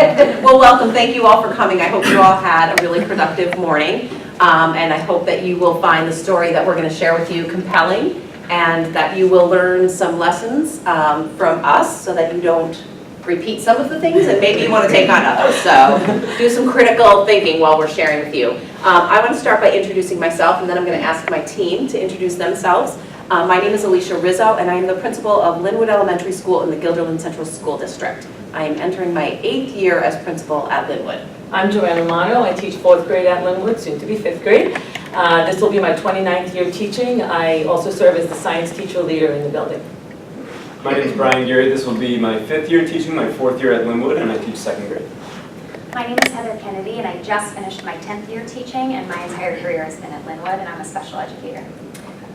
Well, welcome. Thank you all for coming. I hope you all had a really productive morning. And I hope that you will find the story that we're going to share with you compelling and that you will learn some lessons from us so that you don't repeat some of the things and maybe you want to take on others. So do some critical thinking while we're sharing with you. I want to start by introducing myself, and then I'm going to ask my team to introduce themselves. My name is Alicia Rizzo, and I am the principal of Linwood Elementary School in the Guilderland Central School District. I am entering my 8th year as principal at Linwood. I'm Joanna Romano. I teach 4th grade at Linwood, soon to be 5th grade. This will be my 29th year teaching. I also serve as the science teacher leader in the building. My name is Brian Gary. This will be my 5th year teaching, my 4th year at Linwood, and I teach 2nd grade. My name is Heather Kennedy, and I just finished my 10th year teaching, and my entire career has been at Linwood, and I'm a special educator.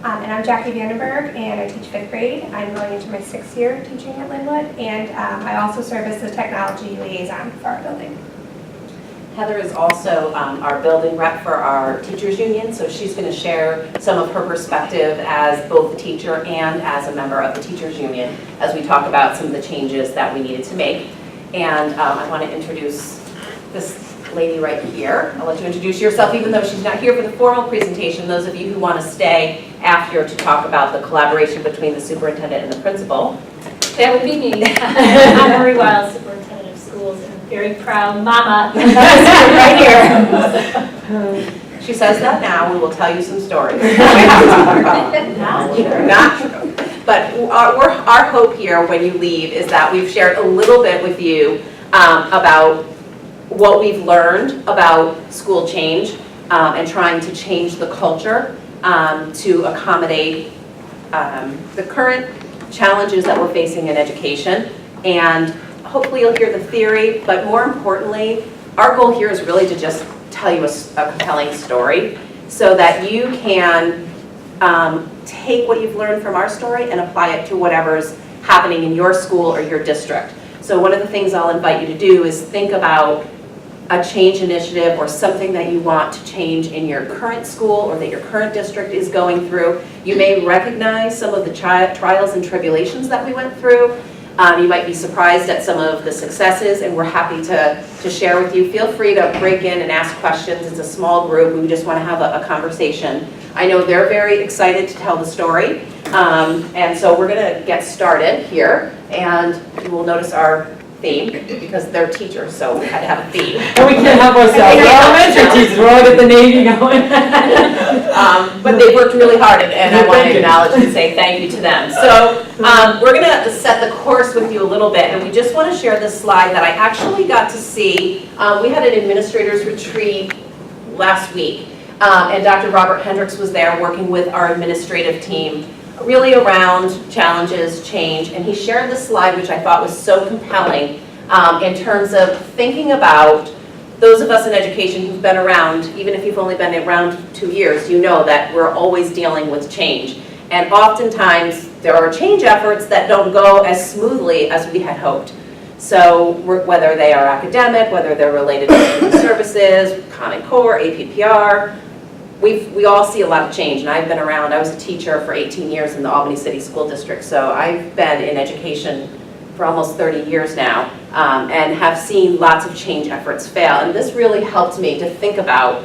And I'm Jackie Vandenberg, and I teach 5th grade. I'm going into my 6th year teaching at Linwood, and I also serve as the technology liaison for our building. Heather is also our building rep for our teachers union, so she's going to share some of her perspective as both a teacher and as a member of the teachers union as we talk about some of the changes that we needed to make. And I want to introduce this lady right here. I'll let you introduce yourself even though she's not here for the formal presentation. Those of you who want to stay after to talk about the collaboration between the superintendent and the principal. That would be me. I'm Marie Wild, superintendent of schools, and very proud mama right here. She says that now. We will tell you some stories. Not true. But our hope here when you leave is that we've shared a little bit with you about what we've learned about school change and trying to change the culture to accommodate the current challenges that we're facing in education. And hopefully you'll hear the theory, but more importantly, our goal here is really to just tell you a compelling story so that you can take what you've learned from our story and apply it to whatever's happening in your school or your district. So one of the things I'll invite you to do is think about a change initiative or something that you want to change in your current school or that your current district is going through. You may recognize some of the trials and tribulations that we went through. You might be surprised at some of the successes, and we're happy to share with you. Feel free to break in and ask questions. It's a small group. We just want to have a conversation. I know they're very excited to tell the story, and so we're going to get started here, and you will notice our theme because they're teachers, so we had to have a theme. And we can't help ourselves. We're elementary teachers. We're all got the Navy going. But they worked really hard, and I want to acknowledge and say thank you to them. So we're going to set the course with you a little bit, and we just want to share this slide that I actually got to see. We had an administrators retreat last week, and Dr. Robert Hendricks was there working with our administrative team really around challenges, change, and he shared this slide which I thought was so compelling in terms of thinking about those of us in education who've been around, even if you've only been around 2 years, you know that we're always dealing with change. And oftentimes there are change efforts that don't go as smoothly as we had hoped. So whether they are academic, whether they're related to student services, Common Core, APPR, we all see a lot of change, and I've been around. I was a teacher for 18 years in the Albany City School District, so I've been in education for almost 30 years now and have seen lots of change efforts fail. And this really helped me to think about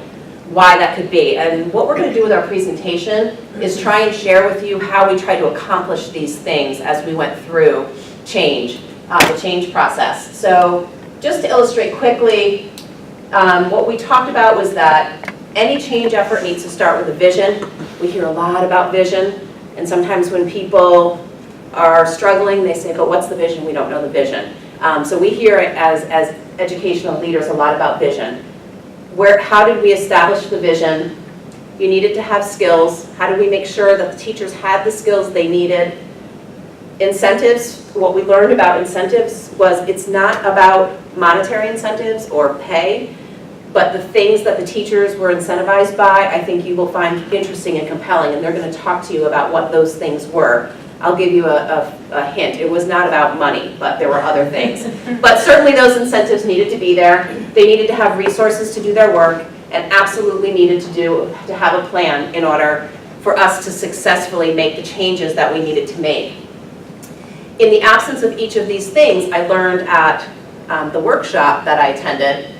why that could be. And what we're going to do with our presentation is try and share with you how we try to accomplish these things as we went through change, the change process. So just to illustrate quickly, what we talked about was that any change effort needs to start with a vision. We hear a lot about vision, and sometimes when people are struggling, they say, but what's the vision? We don't know the vision. So we hear as educational leaders a lot about vision. How did we establish the vision? You needed to have skills. How did we make sure that the teachers had the skills they needed? Incentives, what we learned about incentives was it's not about monetary incentives or pay, but the things that the teachers were incentivized by, I think you will find interesting and compelling, and they're going to talk to you about what those things were. I'll give you a hint. It was not about money, but there were other things. But certainly those incentives needed to be there. They needed to have resources to do their work, and absolutely needed to have a plan in order for us to successfully make the changes that we needed to make. In the absence of each of these things, I learned at the workshop that I attended,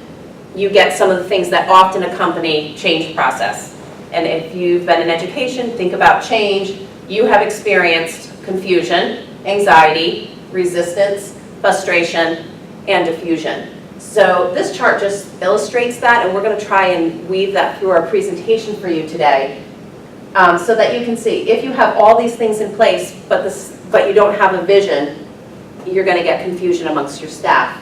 you get some of the things that often accompany change process. And if you've been in education, think about change. You have experienced confusion, anxiety, resistance, frustration, and diffusion. So this chart just illustrates that, and we're going to try and weave that through our presentation for you today, so that you can see if you have all these things in place, but you don't have a vision, you're going to get confusion amongst your staff.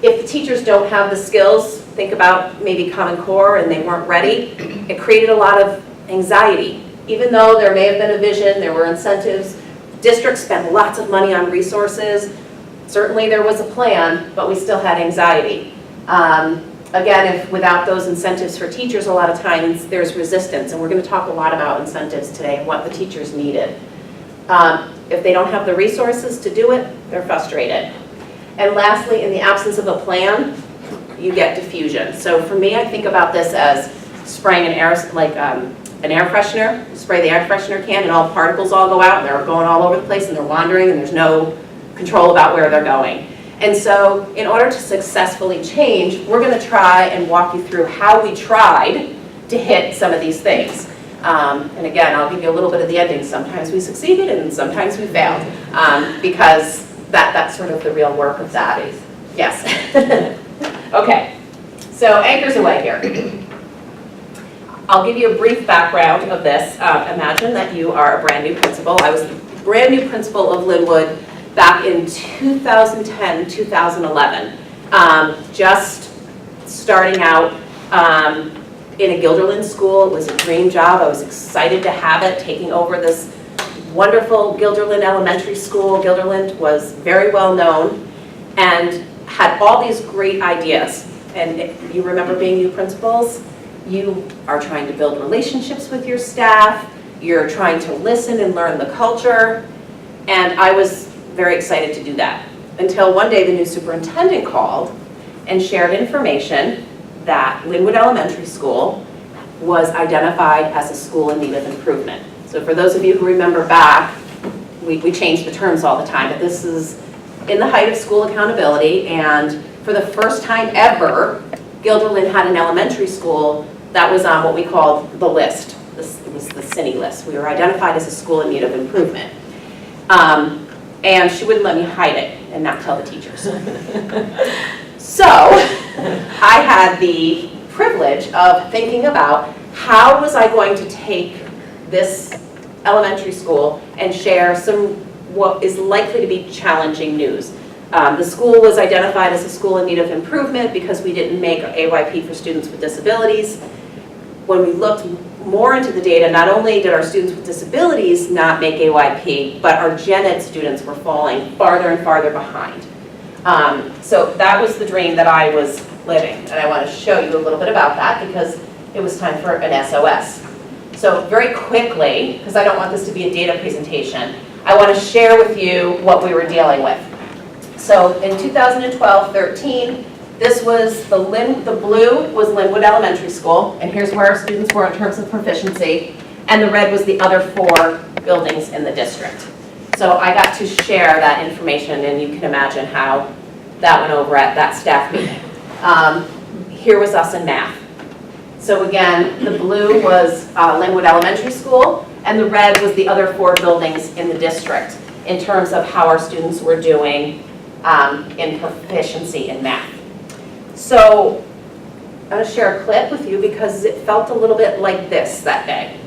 If the teachers don't have the skills, think about maybe Common Core and they weren't ready, it created a lot of anxiety. Even though there may have been a vision, there were incentives, districts spent lots of money on resources, certainly there was a plan, but we still had anxiety. Again, if without those incentives for teachers, a lot of times there's resistance, and we're going to talk a lot about incentives today and what the teachers needed. If they don't have the resources to do it, they're frustrated. And lastly, in the absence of a plan, you get diffusion. So for me, I think about this as spraying an air freshener. You spray the air freshener can and all the particles all go out and they're going all over the place and they're wandering and there's no control about where they're going. And so in order to successfully change, we're going to try and walk you through how we tried to hit some of these things. And again, I'll give you a little bit of the ending. Sometimes we succeeded and sometimes we failed, because that's sort of the real work of that. Yes. Okay, so anchors away here. I'll give you a brief background of this. Imagine that you are a brand new principal. I was the brand new principal of Linwood back in 2010, 2011. Just starting out in a Guilderland school. It was a dream job. I was excited to have it, taking over this wonderful Guilderland elementary school. Guilderland was very well known and had all these great ideas. And if you remember being new principals, you are trying to build relationships with your staff, you're trying to listen and learn the culture, and I was very excited to do that. Until one day the new superintendent called and shared information that Linwood Elementary School was identified as a school in need of improvement. So for those of you who remember back, we change the terms all the time, but this is in the height of school accountability, and for the first time ever, Guilderland had an elementary school that was on what we called the list. This was the CINE list. We were identified as a school in need of improvement. And she wouldn't let me hide it and not tell the teachers. So I had the privilege of thinking about how was I going to take this elementary school and share some what is likely to be challenging news. The school was identified as a school in need of improvement because we didn't make AYP for students with disabilities. When we looked more into the data, not only did our students with disabilities not make AYP, but our gen ed students were falling farther and farther behind. So that was the dream that I was living, and I want to show you a little bit about that because it was time for an SOS. So very quickly, because I don't want this to be a data presentation, I want to share with you what we were dealing with. So in 2012-13, this was the blue was Linwood Elementary School, and here's where our students were in terms of proficiency, and the red was the other 4 buildings in the district. So I got to share that information, and you can imagine how that went over at that staff meeting. Here was us in math. So again, the blue was Linwood Elementary School, and the red was the other 4 buildings in the district in terms of how our students were doing in proficiency in math. So I'm going to share a clip with you because it felt a little bit like this that day.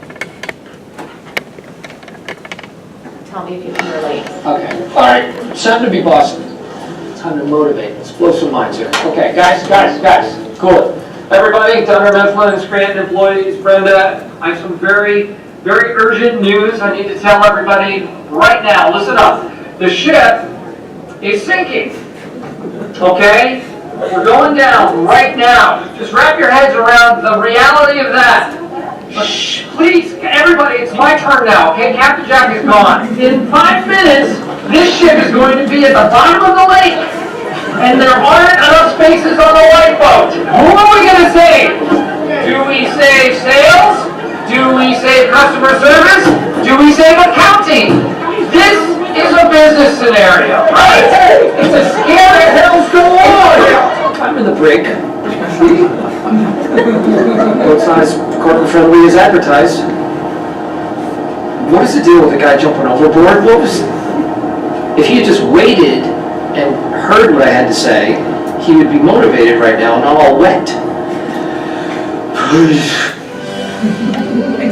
Tell me if you can relate. Okay. All right. It's time to be bossy. Time to motivate. Let's blow some minds here. Okay, guys. Cool. Everybody, Dunder Mifflin and Scranton employees, Brenda, I have some very, very urgent news I need to tell everybody right now. Listen up. The ship is sinking. Okay? We're going down right now. Just wrap your heads around the reality of that. Shh, please, everybody, it's my turn now, okay? Captain Jack is gone. In 5 minutes, this ship is going to be at the bottom of the lake, and there aren't enough spaces on the lifeboat. Who are we going to save? Do we save sales? Do we save customer service? Do we save accounting? This is a business scenario, right? It's a scary hell's go on. break. Well, it's not as corporate friendly as advertised. What is the deal with the guy jumping overboard? What was... If he had just waited and heard what I had to say, he would be motivated right now, not all wet.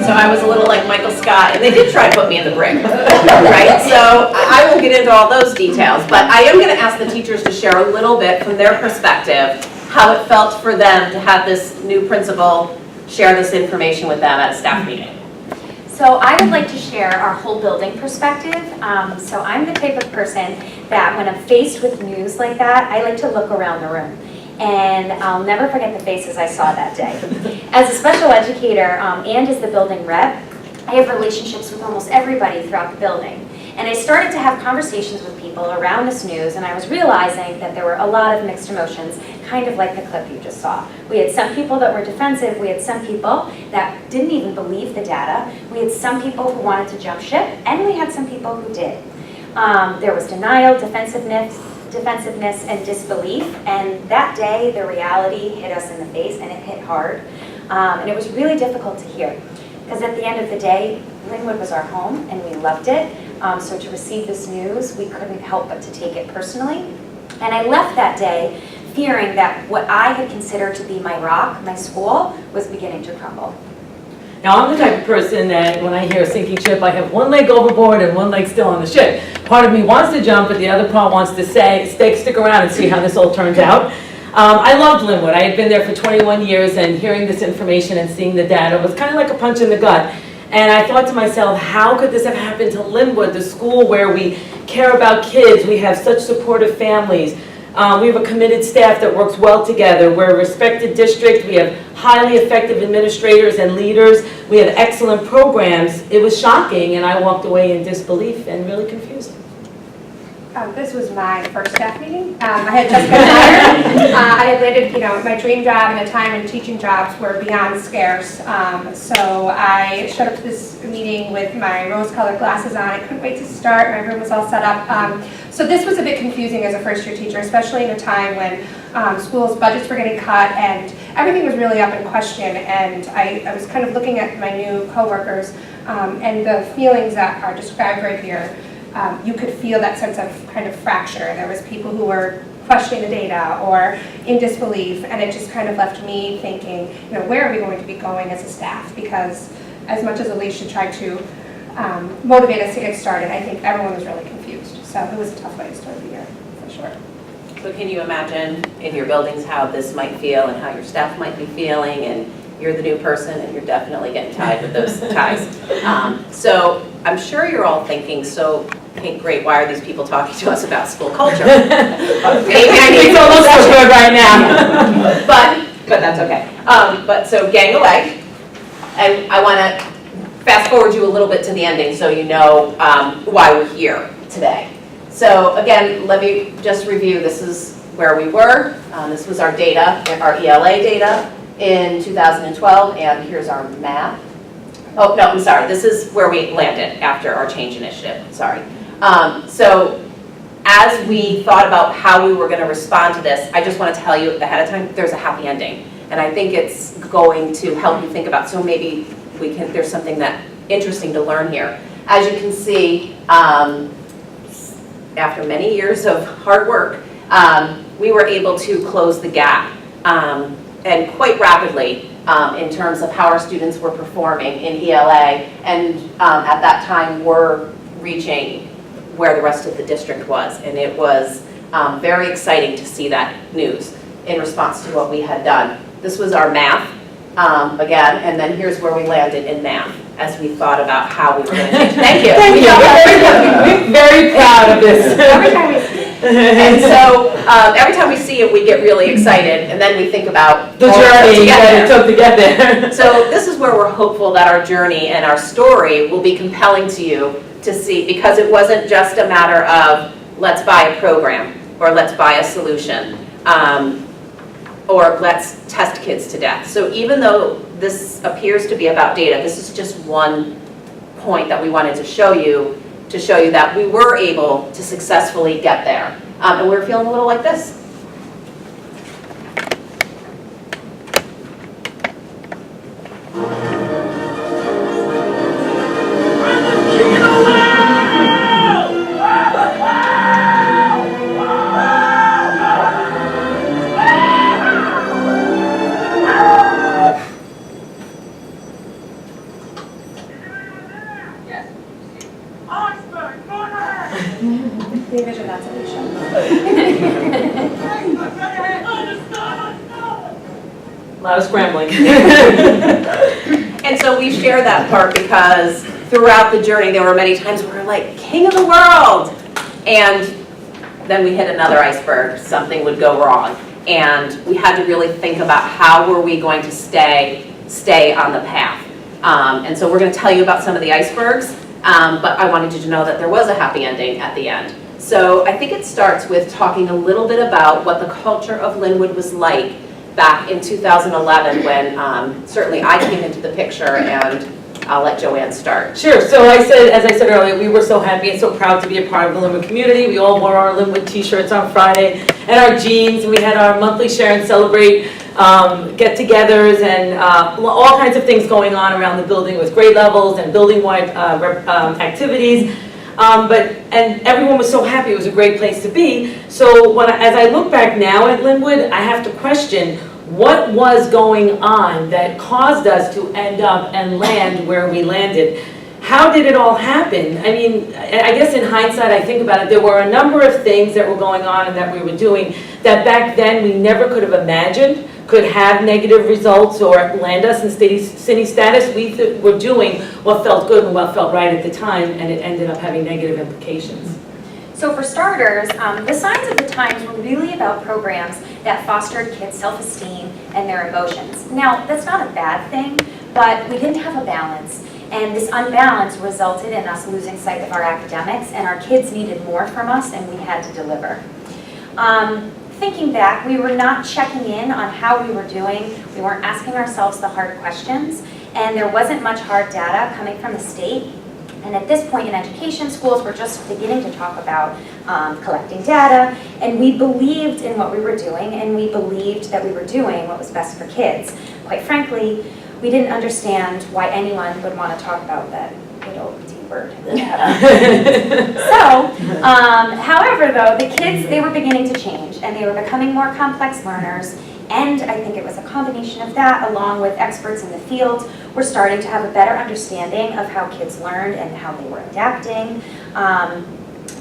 So I was a little like Michael Scott, and they did try to put me in the brig, right? So I won't get into all those details, but I am going to ask the teachers to share a little bit from their perspective, how it felt for them to have this new principal share this information with them at a staff meeting. So I would like to share our whole building perspective. So I'm the type of person that when I'm faced with news like that, I like to look around the room. And I'll never forget the faces I saw that day. As a special educator and as the building rep, I have relationships with almost everybody throughout the building. And I started to have conversations with people around this news, and I was realizing that there were a lot of mixed emotions, kind of like the clip you just saw. We had some people that were defensive, we had some people that didn't even believe the data, we had some people who wanted to jump ship, and we had some people who did. There was denial, defensiveness, and disbelief, and that day the reality hit us in the face, and it hit hard. And it was really difficult to hear, because at the end of the day, Linwood was our home, and we loved it. So to receive this news, we couldn't help but to take it personally. And I left that day fearing that what I had considered to be my rock, my school, was beginning to crumble. Now, I'm the type of person that when I hear a sinking ship, I have one leg overboard and one leg still on the ship. Part of me wants to jump, but the other part wants to stick around and see how this all turns out. I loved Linwood. I had been there for 21 years, and hearing this information and seeing the data was kind of like a punch in the gut. And I thought to myself, how could this have happened to Linwood, the school where we care about kids, we have such supportive families, we have a committed staff that works well together, we're a respected district, we have highly effective administrators and leaders, we have excellent programs. It was shocking, and I walked away in disbelief and really confused. This was my first staff meeting. I had just been hired. I had landed, my dream job in a time when teaching jobs were beyond scarce. So I showed up to this meeting with my rose-colored glasses on. I couldn't wait to start. My room was all set up. So this was a bit confusing as a first-year teacher, especially in a time when schools' budgets were getting cut and everything was really up in question. And I was kind of looking at my new coworkers and the feelings that are described right here. You could feel that sense of kind of fracture. There was people who were questioning the data or in disbelief, and it just kind of left me thinking, where are we going to be going as a staff? Because as much as Alicia tried to motivate us to get started, I think everyone was really confused. So it was a tough way to start the year, for sure. So can you imagine in your buildings how this might feel and how your staff might be feeling, and you're the new person and you're definitely getting tied with those ties. So I'm sure you're all thinking, so okay, great, why are these people talking to us about school culture? Maybe I need to almost so good right now. but that's okay. But so gang away, and I want to fast forward you a little bit to the ending so you know why we're here today. So again, let me just review. This is where we were. This was our data, our ELA data in 2012, and here's our map. Oh, no, I'm sorry. This is where we landed after our change initiative. Sorry. So as we thought about how we were going to respond to this, I just want to tell you ahead of time, there's a happy ending. And I think it's going to help you think about, so maybe there's something that interesting to learn here. As you can see, after many years of hard work, we were able to close the gap and quite rapidly in terms of how our students were performing in ELA, and at that time were reaching where the rest of the district was. And it was very exciting to see that news in response to what we had done. This was our math, again, and then here's where we landed in math as we thought about how we were going to change. Thank you. Thank you. We're very proud of this. Every time we see it. And so every time we see it, we get really excited, and then we think about The journey that it took to get there. So this is where we're hopeful that our journey and our story will be compelling to you to see, because it wasn't just a matter of let's buy a program or let's buy a solution or let's test kids to death. So even though this appears to be about data, this is just one point that we wanted to show you that we were able to successfully get there. And we're feeling a little like this. picture, that's Alicia. A lot of scrambling. And so we share that part because throughout the journey, there were many times where we're like, king of the world! And then we hit another iceberg, something would go wrong. And we had to really think about how were we going to stay on the path. And so we're going to tell you about some of the icebergs, but I wanted you to know that there was a happy ending at the end. So I think it starts with talking a little bit about what the culture of Linwood was like back in 2011 when certainly I came into the picture, and I'll let Joanne start. Sure, so as I said earlier, we were so happy and so proud to be a part of the Linwood community. We all wore our Linwood t-shirts on Friday and our jeans, and we had our monthly share and celebrate get-togethers and all kinds of things going on around the building with grade levels and building-wide activities. And everyone was so happy. It was a great place to be. So as I look back now at Linwood, I have to question what was going on that caused us to end up and land where we landed. How did it all happen? I mean, I guess in hindsight, I think about it, there were a number of things that were going on and that we were doing that back then we never could have imagined could have negative results or land us in city status. We were doing what felt good and what felt right at the time, and it ended up having negative implications. So for starters, the signs of the times were really about programs that fostered kids' self-esteem and their emotions. Now, that's not a bad thing, but we didn't have a balance. And this unbalance resulted in us losing sight of our academics, and our kids needed more from us, and we had to deliver. Thinking back, we were not checking in on how we were doing. We weren't asking ourselves the hard questions, and there wasn't much hard data coming from the state. And at this point in education, schools were just beginning to talk about collecting data, and we believed in what we were doing, and we believed that we were doing what was best for kids. Quite frankly, we didn't understand why anyone would want to talk about that good old D word. However, though, the kids, they were beginning to change, and they were becoming more complex learners. And I think it was a combination of that, along with experts in the field, were starting to have a better understanding of how kids learned and how they were adapting.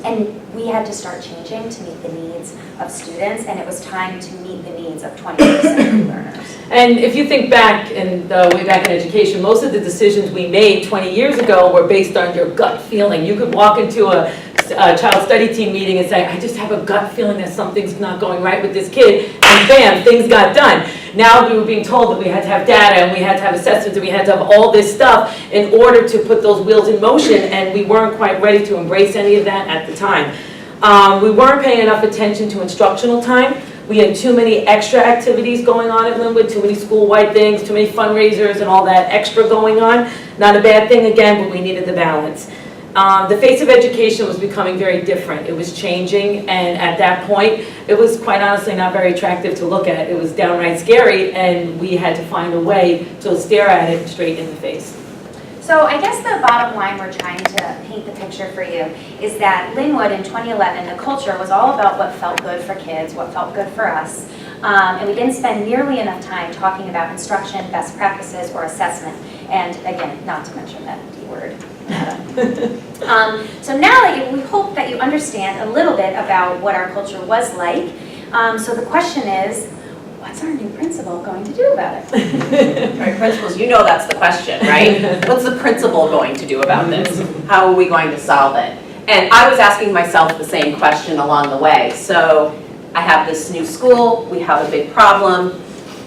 And we had to start changing to meet the needs of students, and it was time to meet the needs of 21st century learners. And if you think back, and way back in education, most of the decisions we made 20 years ago were based on your gut feeling. You could walk into a child study team meeting and say, I just have a gut feeling that something's not going right with this kid, and bam, things got done. Now we were being told that we had to have data, and we had to have assessments, and we had to have all this stuff in order to put those wheels in motion, and we weren't quite ready to embrace any of that at the time. We weren't paying enough attention to instructional time. We had too many extra activities going on at Linwood, too many school-wide things, too many fundraisers and all that extra going on. Not a bad thing again, but we needed the balance. The face of education was becoming very different. It was changing, and at that point, it was quite honestly not very attractive to look at. It was downright scary, and we had to find a way to stare at it straight in the face. So I guess the bottom line we're trying to paint the picture for you is that Linwood in 2011, the culture was all about what felt good for kids, what felt good for us. And we didn't spend nearly enough time talking about instruction, best practices, or assessment. And again, not to mention that D word. So now that we hope that you understand a little bit about what our culture was like. So the question is, what's our new principal going to do about it? All right, principals, you know that's the question, right? What's the principal going to do about this? How are we going to solve it? And I was asking myself the same question along the way. So I have this new school, we have a big problem,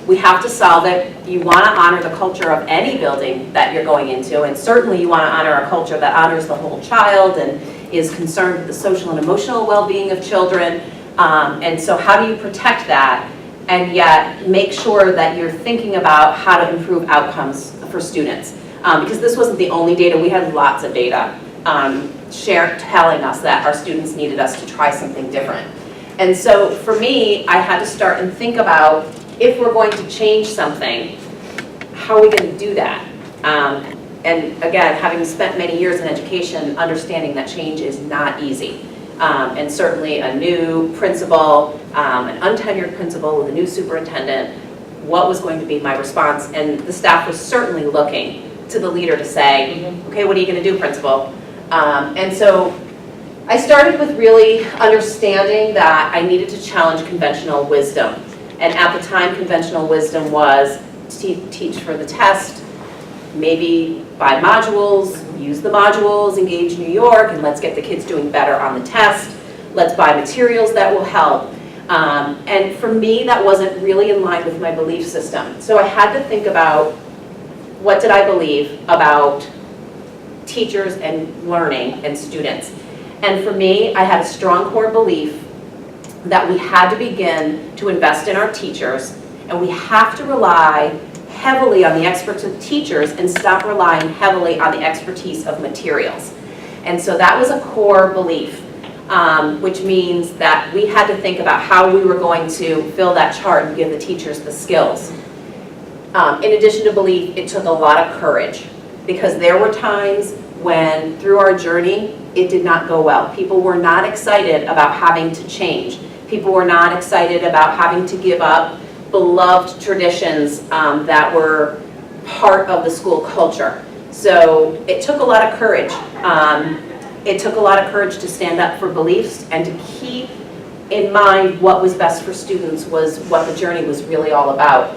we have to solve it. You want to honor the culture of any building that you're going into, and certainly you want to honor a culture that honors the whole child and is concerned with the social and emotional well-being of children. And so how do you protect that and yet make sure that you're thinking about how to improve outcomes for students? Because this wasn't the only data, we had lots of data telling us that our students needed us to try something different. And so for me, I had to start and think about, if we're going to change something, how are we going to do that? And again, having spent many years in education, understanding that change is not easy. And certainly a new principal, an untenured principal with a new superintendent, what was going to be my response? And the staff was certainly looking to the leader to say, okay, what are you going to do, principal? And so I started with really understanding that I needed to challenge conventional wisdom. And at the time, conventional wisdom was teach for the test, maybe buy modules, use the modules, engage New York, and let's get the kids doing better on the test. Let's buy materials that will help. And for me, that wasn't really in line with my belief system. So I had to think about, what did I believe about teachers and learning and students? And for me, I had a strong core belief that we had to begin to invest in our teachers, and we have to rely heavily on the expertise of teachers and stop relying heavily on the expertise of materials. And so that was a core belief, which means that we had to think about how we were going to fill that chart and give the teachers the skills. In addition to belief, it took a lot of courage, because there were times when, through our journey, it did not go well. People were not excited about having to change. People were not excited about having to give up beloved traditions that were part of the school culture. So it took a lot of courage. It took a lot of courage to stand up for beliefs and to keep in mind what was best for students was what the journey was really all about.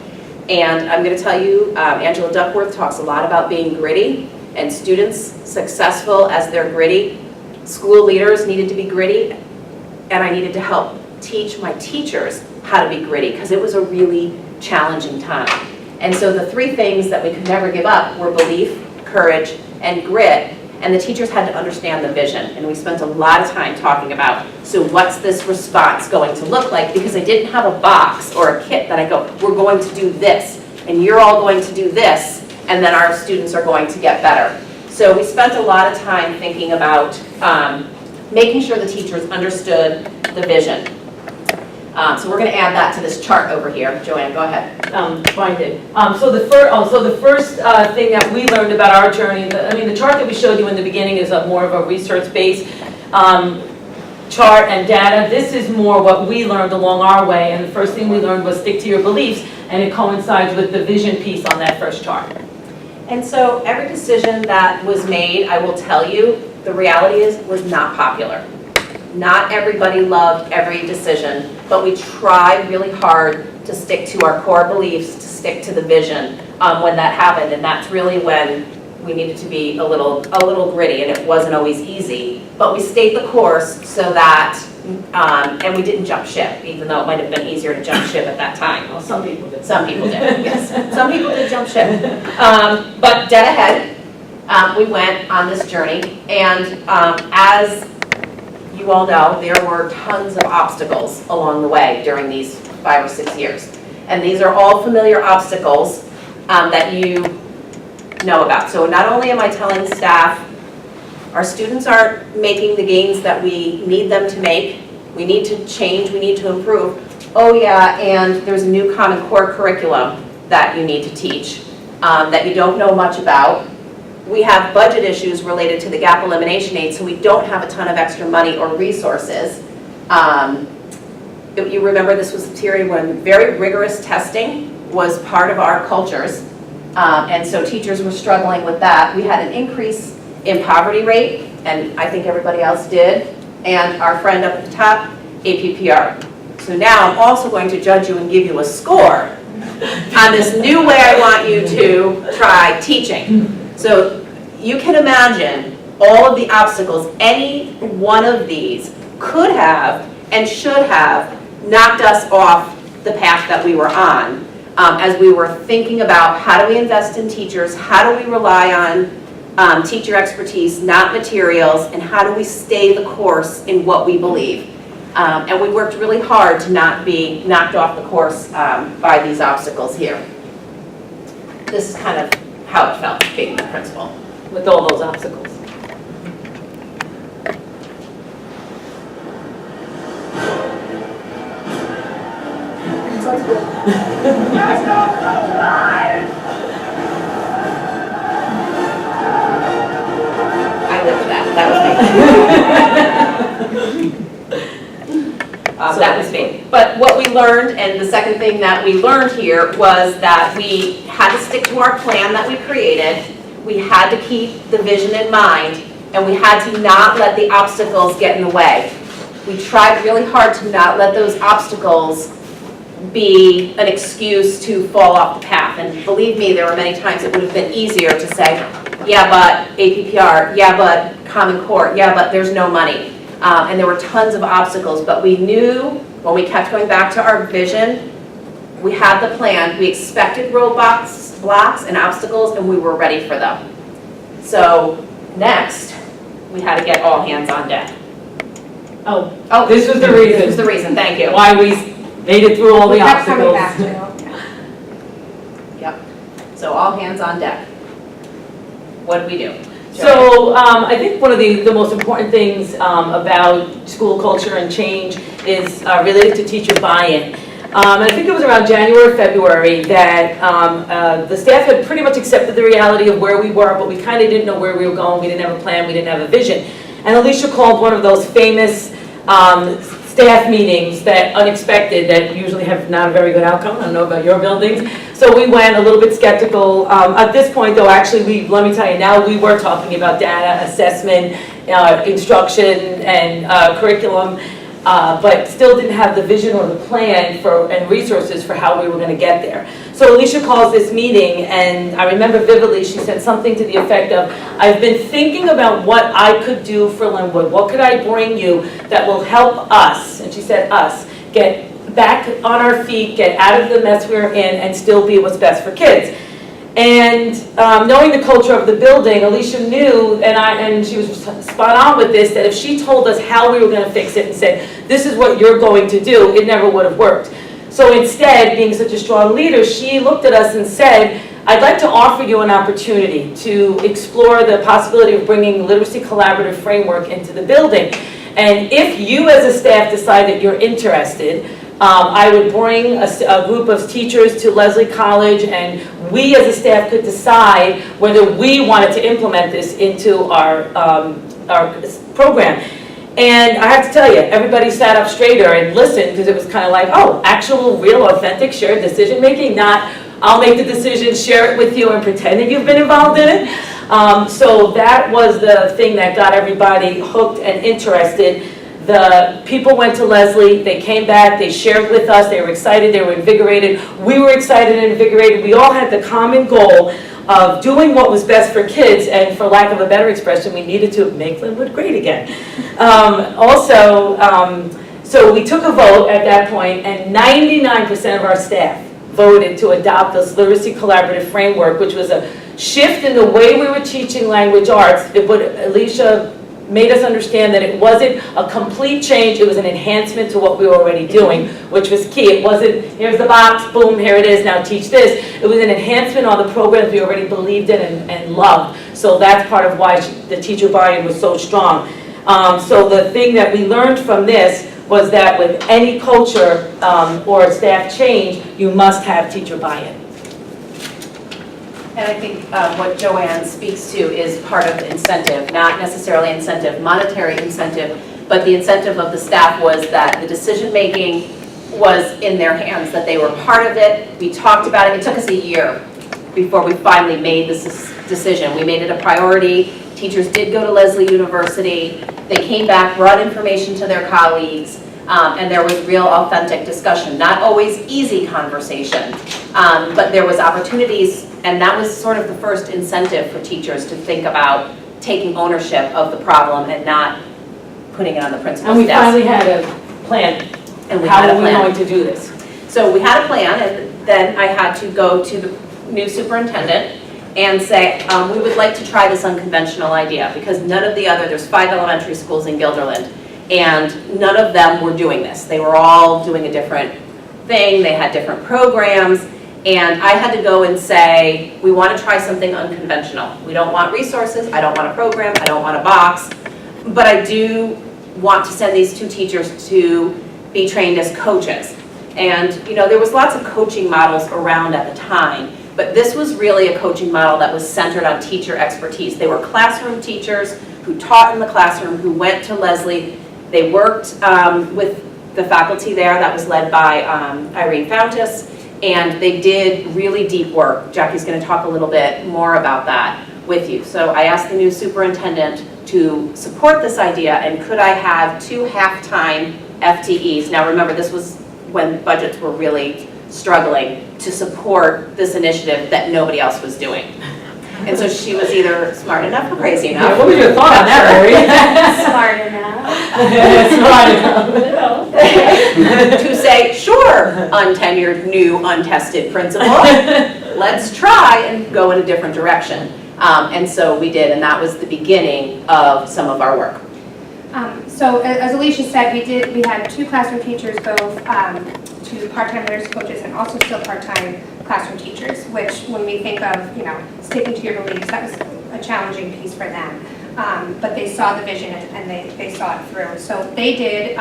And I'm going to tell you, Angela Duckworth talks a lot about being gritty, and students successful as they're gritty. School leaders needed to be gritty, and I needed to help teach my teachers how to be gritty, because it was a really challenging time. And so the three things that we could never give up were belief, courage, and grit. And the teachers had to understand the vision. And we spent a lot of time talking about, so what's this response going to look like? Because I didn't have a box or a kit that I go, we're going to do this, and you're all going to do this, and then our students are going to get better. So we spent a lot of time thinking about making sure the teachers understood the vision. So we're going to add that to this chart over here. Joanne, go ahead. Find it. So the first thing that we learned about our journey, the chart that we showed you in the beginning is more of a research-based chart and data. This is more what we learned along our way, and the first thing we learned was stick to your beliefs, and it coincides with the vision piece on that first chart. And so every decision that was made, I will tell you, the reality is, was not popular. Not everybody loved every decision, but we tried really hard to stick to our core beliefs, to stick to the vision when that happened, and that's really when we needed to be a little gritty, and it wasn't always easy, but we stayed the course so that, and we didn't jump ship, even though it might have been easier to jump ship at that time. Well, some people did. Some people did, yes. Some people did jump ship. But dead ahead, we went on this journey, and as you all know, there were tons of obstacles along the way during these 5 or 6 years. And these are all familiar obstacles that you know about. So not only am I telling staff, our students aren't making the gains that we need them to make, we need to change, we need to improve. Oh yeah, and there's a new Common Core curriculum that you need to teach that you don't know much about. We have budget issues related to the gap elimination aid, so we don't have a ton of extra money or resources. You remember this was a period when very rigorous testing was part of our cultures, and so teachers were struggling with that. We had an increase in poverty rate, and I think everybody else did, and our friend up at the top, APPR. So now I'm also going to judge you and give you a score on this new way I want you to try teaching. So you can imagine all of the obstacles. Any one of these could have and should have knocked us off the path that we were on as we were thinking about how do we invest in teachers, how do we rely on teacher expertise, not materials, and how do we stay the course in what we believe. And we worked really hard to not be knocked off the course by these obstacles here. This is kind of how it felt being the principal. With all those obstacles. I lived that. That was me. That was me. But what we learned, and the second thing that we learned here, was that we had to stick to our plan that we created. We had to keep the vision in mind, and we had to not let the obstacles get in the way. We tried really hard to not let those obstacles be an excuse to fall off the path. And believe me, there were many times it would have been easier to say, yeah, but APPR, yeah, but Common Core, yeah, but there's no money. And there were tons of obstacles, but we knew when we kept going back to our vision, we had the plan, we expected roadblocks, blocks, and obstacles, and we were ready for them. So next, we had to get all hands on deck. Oh, Oh, this was the reason. This was the reason, thank you. why we made it through all the We kept coming obstacles. back to. Yep. So all hands on deck. What did we do? So I think one of the most important things about school culture and change is related to teacher buy-in. And I think it was around January, February that the staff had pretty much accepted the reality of where we were, but we kind of didn't know where we were going. We didn't have a plan, we didn't have a vision. And Alicia called one of those famous staff meetings that unexpected, that usually have not a very good outcome. I don't know about your buildings. So we went a little bit skeptical. At this point though, actually, let me tell you, now we were talking about data, assessment, instruction, and curriculum, but still didn't have the vision or the plan and resources for how we were going to get there. So Alicia calls this meeting, and I remember vividly, she said something to the effect of, I've been thinking about what I could do for Linwood. What could I bring you that will help us, and she said us, get back on our feet, get out of the mess we're in, and still be what's best for kids. And knowing the culture of the building, Alicia knew, and she was spot on with this, that if she told us how we were going to fix it and said, this is what you're going to do, it never would have worked. So instead, being such a strong leader, she looked at us and said, I'd like to offer you an opportunity to explore the possibility of bringing literacy collaborative framework into the building. And if you as a staff decide that you're interested, I would bring a group of teachers to Leslie College, and we as a staff could decide whether we wanted to implement this into our program. And I have to tell you, everybody sat up straighter and listened, because it was kind of like, oh, actual, real, authentic, shared decision making, not I'll make the decision, share it with you, and pretend that you've been involved in it. So that was the thing that got everybody hooked and interested. The people went to Leslie, they came back, they shared with us, they were excited, they were invigorated. We were excited and invigorated. We all had the common goal of doing what was best for kids, and for lack of a better expression, we needed to make Linwood great again. So we took a vote at that point, and 99% of our staff voted to adopt this literacy collaborative framework, which was a shift in the way we were teaching language arts. Alicia made us understand that it wasn't a complete change, it was an enhancement to what we were already doing, which was key. It wasn't, here's the box, boom, here it is, now teach this. It was an enhancement on the programs we already believed in and loved. So that's part of why the teacher buy-in was so strong. So the thing that we learned from this was that with any culture or staff change, you must have teacher buy-in. And I think what Joanne speaks to is part of the incentive, not necessarily incentive, monetary incentive, but the incentive of the staff was that the decision-making was in their hands, that they were part of it. We talked about it. It took us a year before we finally made this decision. We made it a priority. Teachers did go to Leslie University. They came back, brought information to their colleagues, and there was real authentic discussion. Not always easy conversation, but there was opportunities, and that was sort of the first incentive for teachers to think about taking ownership of the problem and not putting it on the principal's And we desk. finally had a plan. And we How had a are we plan. going to do this? So we had a plan, and then I had to go to the new superintendent and say, we would like to try this unconventional idea, because none of the other, there's 5 elementary schools in Guilderland, and none of them were doing this. They were all doing a different thing, they had different programs, and I had to go and say, we want to try something unconventional. We don't want resources, I don't want a program, I don't want a box, but I do want to send these 2 teachers to be trained as coaches. And you know, there was lots of coaching models around at the time, but this was really a coaching model that was centered on teacher expertise. They were classroom teachers who taught in the classroom, who went to Leslie. They worked with the faculty there that was led by Irene Fountas, and they did really deep work. Jackie's going to talk a little bit more about that with you. So I asked the new superintendent, to support this idea, and could I have 2 half-time FTEs? Now remember, this was when budgets were really struggling to support this initiative that nobody else was doing. And so she was either smart enough or crazy enough. Yeah, what was your thought on that, Mary? Smart enough. Smart enough. To say, sure, untenured, new, untested principal, let's try and go in a different direction. And so we did, and that was the beginning of some of our work. So as Alicia said, we had 2 classroom teachers go to part-time literacy coaches and also still part-time classroom teachers, which when we think of, sticking to your beliefs, that was a challenging piece for them. But they saw the vision and they saw it through. So they did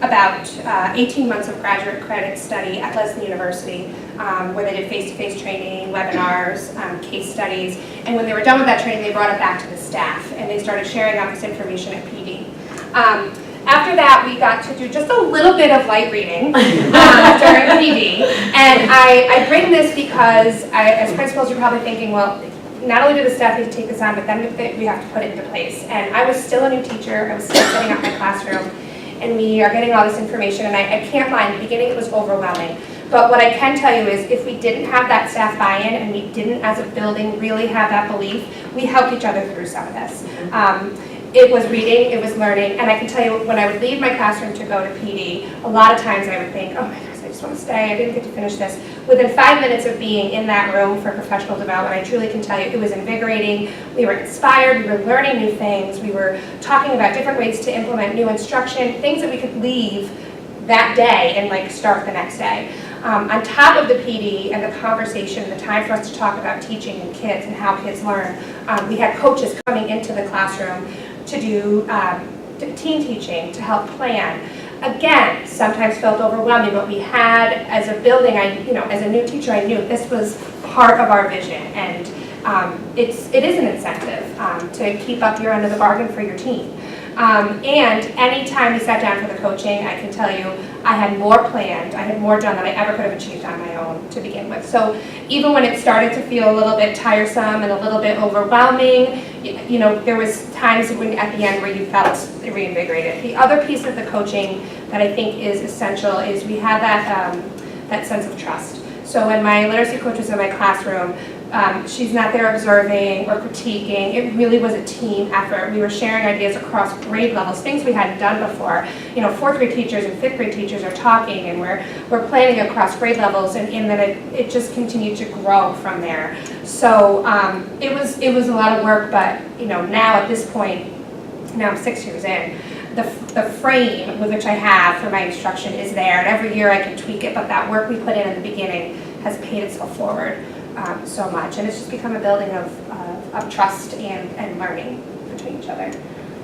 about 18 months of graduate credit study at Lesley University, where they did face-to-face training, webinars, case studies. And when they were done with that training, they brought it back to the staff and they started sharing out this information at PD. After that, we got to do just a little bit of light reading during PD. And I bring this because as principals, you're probably thinking, well, not only do the staff need to take this on, but then we have to put it into place. And I was still a new teacher. I was still setting up my classroom. And we are getting all this information. And I can't lie, in the beginning it was overwhelming. But what I can tell you is if we didn't have that staff buy-in and we didn't, as a building, really have that belief, we helped each other through some of this. It was reading, it was learning, and I can tell you when I would leave my classroom to go to PD, a lot of times I would think, oh my gosh, I just want to stay, I didn't get to finish this. Within 5 minutes of being in that room for professional development, I truly can tell you it was invigorating, we were inspired, we were learning new things, we were talking about different ways to implement new instruction, things that we could leave that day and start the next day. On top of the PD and the conversation, the time for us to talk about teaching and kids and how kids learn, we had coaches coming into the classroom to do team teaching, to help plan. Again, sometimes felt overwhelming, but we had, as a building, as a new teacher, I knew this was part of our vision, and it is an incentive to keep up your end of the bargain for your team. And anytime we sat down for the coaching, I can tell you, I had more planned, I had more done than I ever could have achieved on my own to begin with. So even when it started to feel a little bit tiresome and a little bit overwhelming, there was times when at the end where you felt reinvigorated. The other piece of the coaching that I think is essential is we had that sense of trust. So when my literacy coach was in my classroom, she's not there observing or critiquing. It really was a team effort. We were sharing ideas across grade levels, things we hadn't done before. 4th grade teachers and 5th grade teachers are talking, and we're planning across grade levels, and then it just continued to grow from there. So it was a lot of work, but now at this point, now I'm 6 years in, the frame with which I have for my instruction is there, and every year I can tweak it, but that work we put in the beginning has paid itself forward so much, and it's just become a building of trust and learning between each other.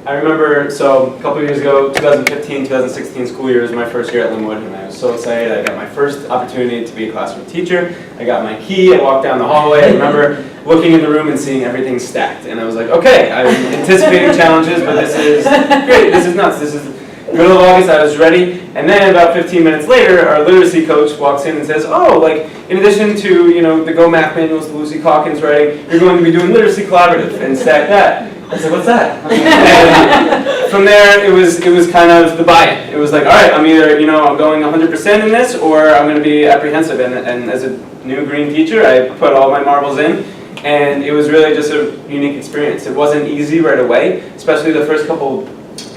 I remember, so a couple of years ago, 2015, 2016 school year was my first year at Linwood, and I was so excited. I got my first opportunity to be a classroom teacher. I got my key, I walked down the hallway. I remember looking in the room and seeing everything stacked, and I was like, okay, I'm anticipating challenges, but this is great, this is nuts, this is middle of August, I was ready, and then about 15 minutes later, our literacy coach walks in and says, oh, in addition to, the Go Math manuals, the Lucy Calkins writing, you're going to be doing Literacy Collaborative, and stack that. I said, what's that? And from there, it was kind of the buy-in. It was like, all right, I'm either, I'm going 100% in this, or I'm going to be apprehensive, and as a new green teacher, I put all my marbles in, and it was really just a unique experience. It wasn't easy right away, especially the first couple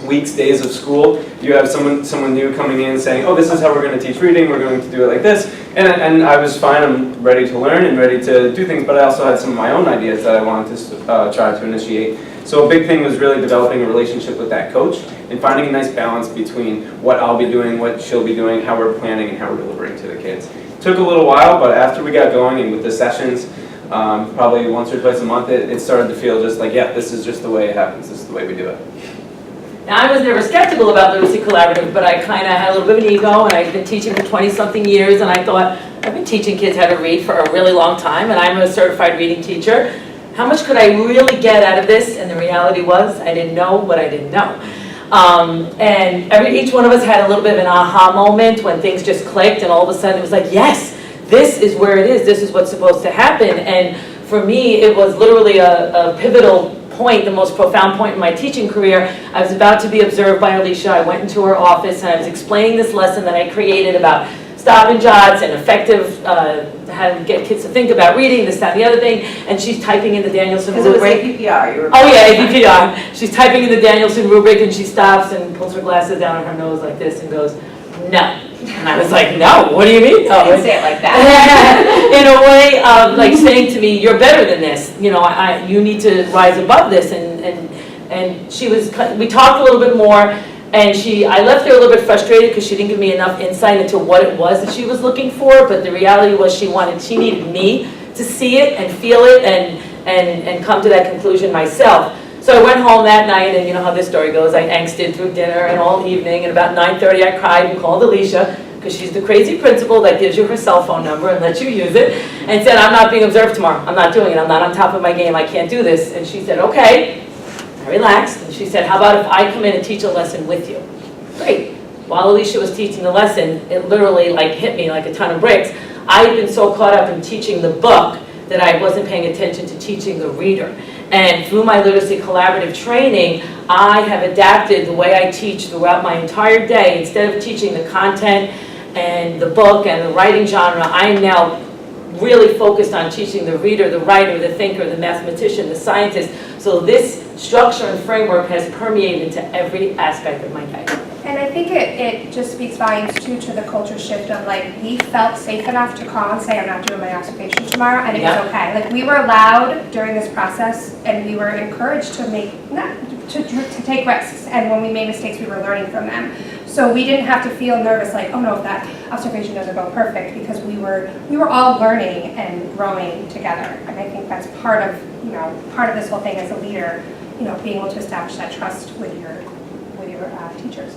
weeks, days of school. You have someone new coming in saying, oh, this is how we're going to teach reading, we're going to do it like this. And I was fine, I'm ready to learn and ready to do things, but I also had some of my own ideas that I wanted to try to initiate. So a big thing was really developing a relationship with that coach and finding a nice balance between what I'll be doing, what she'll be doing, how we're planning, and how we're delivering to the kids. It took a little while, but after we got going and with the sessions, probably once or twice a month, it started to feel just like, yeah, this is just the way it happens, this is the way we do it. Now, I was never skeptical about Literacy Collaborative, but I kind of had a little bit of an ego, and I've been teaching for 20-something years, and I thought, I've been teaching kids how to read for a really long time, and I'm a certified reading teacher. How much could I really get out of this? And the reality was, I didn't know what I didn't know. And each one of us had a little bit of an aha moment when things just clicked, and all of a sudden it was like, yes, this is where it is, this is what's supposed to happen. And for me, it was literally a pivotal point, the most profound point in my teaching career. I was about to be observed by Alicia. I went into her office and I was explaining this lesson that I created about stop and jots and effective, how to get kids to think about reading, this, that, and the other thing, and she's typing in the Danielson Because it was rubric. APPR, you were. Oh yeah, APPR. She's typing in the Danielson rubric and she stops and pulls her glasses down on her nose like this and goes, no. And I was like, no, what do you mean? I No. didn't say it like that. In a way of like saying to me, you're better than this. You know, you need to rise above this. And she was, we talked a little bit more, and I left her a little bit frustrated because she didn't give me enough insight into what it was that she was looking for. But the reality was she needed me to see it and feel it and come to that conclusion myself. So I went home that night, and you know how this story goes. I angsted through dinner and all evening, and about 9:30 I cried and called Alicia, because she's the crazy principal that gives you her cell phone number and lets you use it, and said, I'm not being observed tomorrow. I'm not doing it. I'm not on top of my game. I can't do this. And she said, okay. I relaxed, and she said, how about if I come in and teach a lesson with you? Great. While Alicia was teaching the lesson, it literally like hit me like a ton of bricks. I had been so caught up in teaching the book that I wasn't paying attention to teaching the reader. And through my literacy collaborative training, I have adapted the way I teach throughout my entire day. Instead of teaching the content and the book and the writing genre, I am now really focused on teaching the reader, the writer, the thinker, the mathematician, the scientist. So this structure and framework has permeated into every aspect of my day. And I think it just speaks volumes too to the culture shift of like, we felt safe enough to call and say, I'm not doing my observation tomorrow, and it was okay. Like, we were allowed during this process, and we were encouraged to to take risks, and when we made mistakes, we were learning from them. So we didn't have to feel nervous like, oh no, if that observation doesn't go perfect, because we were all learning and growing together. And I think that's part of this whole thing as a leader, being able to establish that trust with your teachers.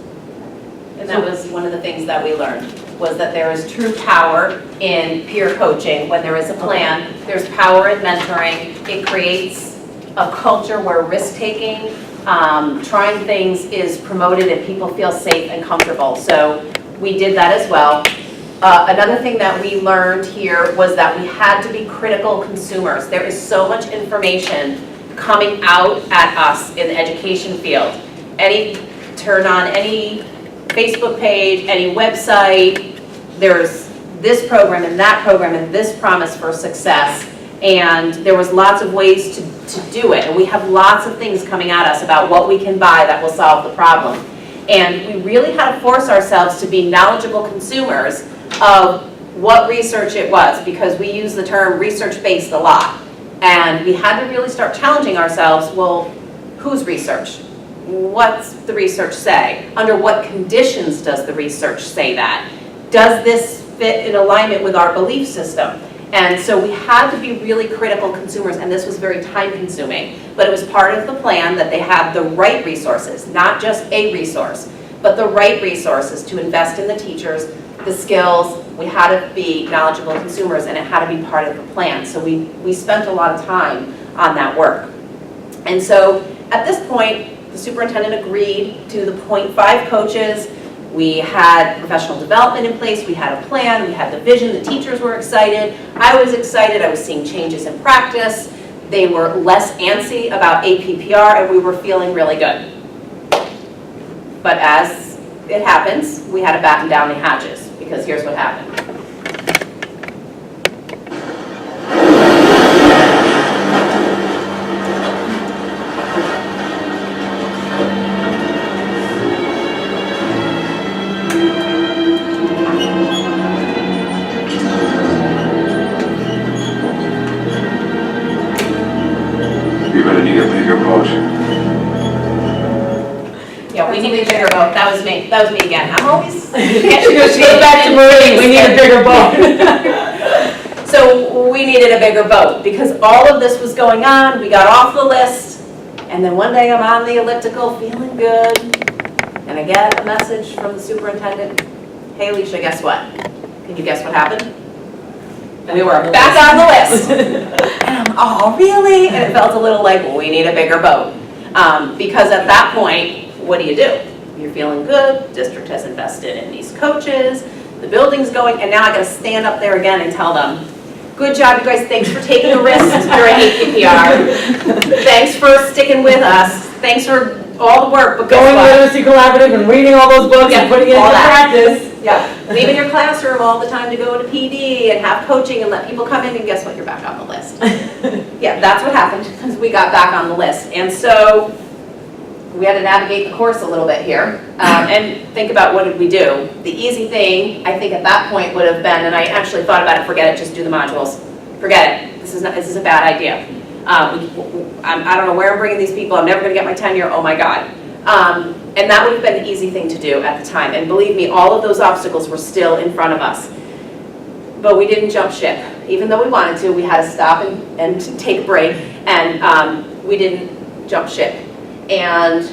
And that was one of the things that we learned, was that there is true power in peer coaching. When there is a plan, there's power in mentoring. It creates a culture where risk-taking, trying things is promoted and people feel safe and comfortable. So we did that as well. Another thing that we learned here was that we had to be critical consumers. There is so much information coming out at us in the education field. Turn on any Facebook page, any website, there's this program and that program and this promise for success, and there was lots of ways to do it, and we have lots of things coming at us about what we can buy that will solve the problem. And we really had to force ourselves to be knowledgeable consumers of what research it was, because we use the term research-based a lot. And we had to really start challenging ourselves, well, whose research? What's the research say? Under what conditions does the research say that? Does this fit in alignment with our belief system? And so we had to be really critical consumers, and this was very time consuming. But it was part of the plan that they had the right resources, not just a resource, but the right resources to invest in the teachers, the skills. We had to be knowledgeable consumers, and it had to be part of the plan. So we spent a lot of time on that work. And so at this point, the superintendent agreed to the 0.5 coaches. We had professional development in place. We had a plan. We had the vision. The teachers were excited. I was excited. I was seeing changes in practice. They were less antsy about APPR, and we were feeling really good. But as it happens, we had to batten down the hatches, because here's what happened. You're gonna need a bigger boat. Yeah, we need a bigger boat. That was me. That was me again. I'm always She goes back to Marie, we need a bigger boat. So we needed a bigger boat because all of this was going on. We got off the list, and then one day I'm on the elliptical feeling good, and I get a message from the superintendent. Hey, Alicia, guess what? Can you guess what happened? We were back on the list. And I'm, oh, really? And it felt a little like, well, we need a bigger boat. Because at that point, what do? You're feeling good, district has invested in these coaches, the building's going, and now I gotta stand up there again and tell them, Good job, you guys. Thanks for taking a risk during APPR. Thanks for sticking with us. Thanks for all the work, but guess Going to what? Literacy Collaborative and reading all those books Yeah, and putting it into all that. practice. Yeah, leaving your classroom all the time to go to PD and have coaching and let people come in, and guess what? You're back on the list. Yeah, that's what happened, because we got back on the list. And so we had to navigate the course a little bit here and think about what did we do. The easy thing, I think at that point would have been, and I actually thought about it, forget it, just do the modules. Forget it, this is a bad idea. I don't know where I'm bringing these people, I'm never gonna get my tenure, oh my God. And that would have been the easy thing to do at the time. And believe me, all of those obstacles were still in front of us. But we didn't jump ship. Even though we wanted to, we had to stop and take a break, and we didn't jump ship. And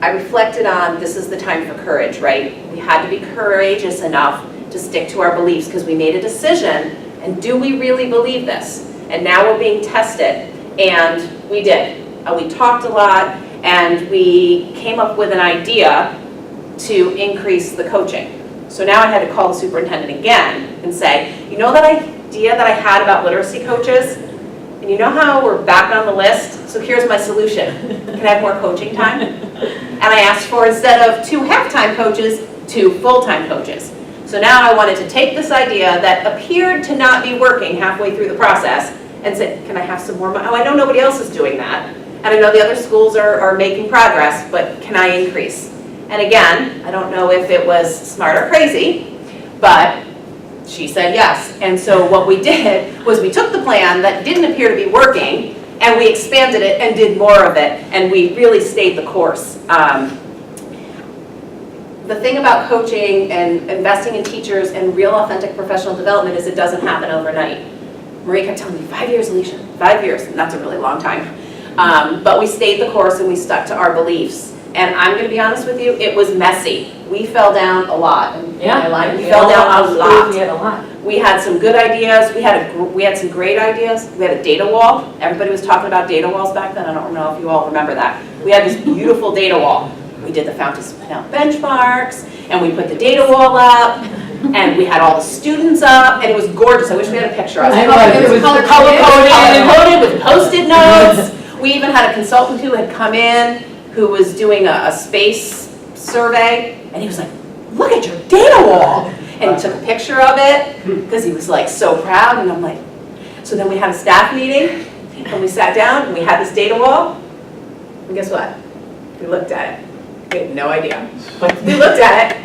I reflected on, this is the time for courage, right? We had to be courageous enough to stick to our beliefs because we made a decision, and do we really believe this? And now we're being tested, and we did. We talked a lot, and we came up with an idea to increase the coaching. So now I had to call the superintendent again and say, you know that idea that I had about literacy coaches? And you know how we're back on the list? So here's my solution. Can I have more coaching time? And I asked for, instead of 2 half-time coaches, 2 full-time coaches. So now I wanted to take this idea that appeared to not be working halfway through the process and say, can I have some more money? Oh, I know nobody else is doing that. And I know the other schools are making progress, but can I increase? And again, I don't know if it was smart or crazy, but she said yes. And so what we did was we took the plan that didn't appear to be working, and we expanded it and did more of it, and we really stayed the course. The thing about coaching and investing in teachers and real authentic professional development is it doesn't happen overnight. Marie kept telling me, 5 years, Alicia, 5 years, and that's a really long time. But we stayed the course and we stuck to our beliefs. And I'm going to be honest with you, it was messy. We fell down a lot. Yeah, we fell down a lot. We had a lot. We had some good ideas. We had some great ideas. We had a data wall. Everybody was talking about data walls back then. I don't know if you all remember that. We had this beautiful data wall. We did the Fountas Pinnell benchmarks, and we put the data wall up, and we had all the students up, and it was gorgeous. I wish we had a picture of it. It was Color-coded with Post-it notes. We even had a consultant who had come in who was doing a space survey, and he was like, look at your data wall. And he took a picture of it because he was like so proud, and I'm like, so then we had a staff meeting, and we sat down, and we had this data wall, and guess what? We looked at it. We had no idea. We looked at it,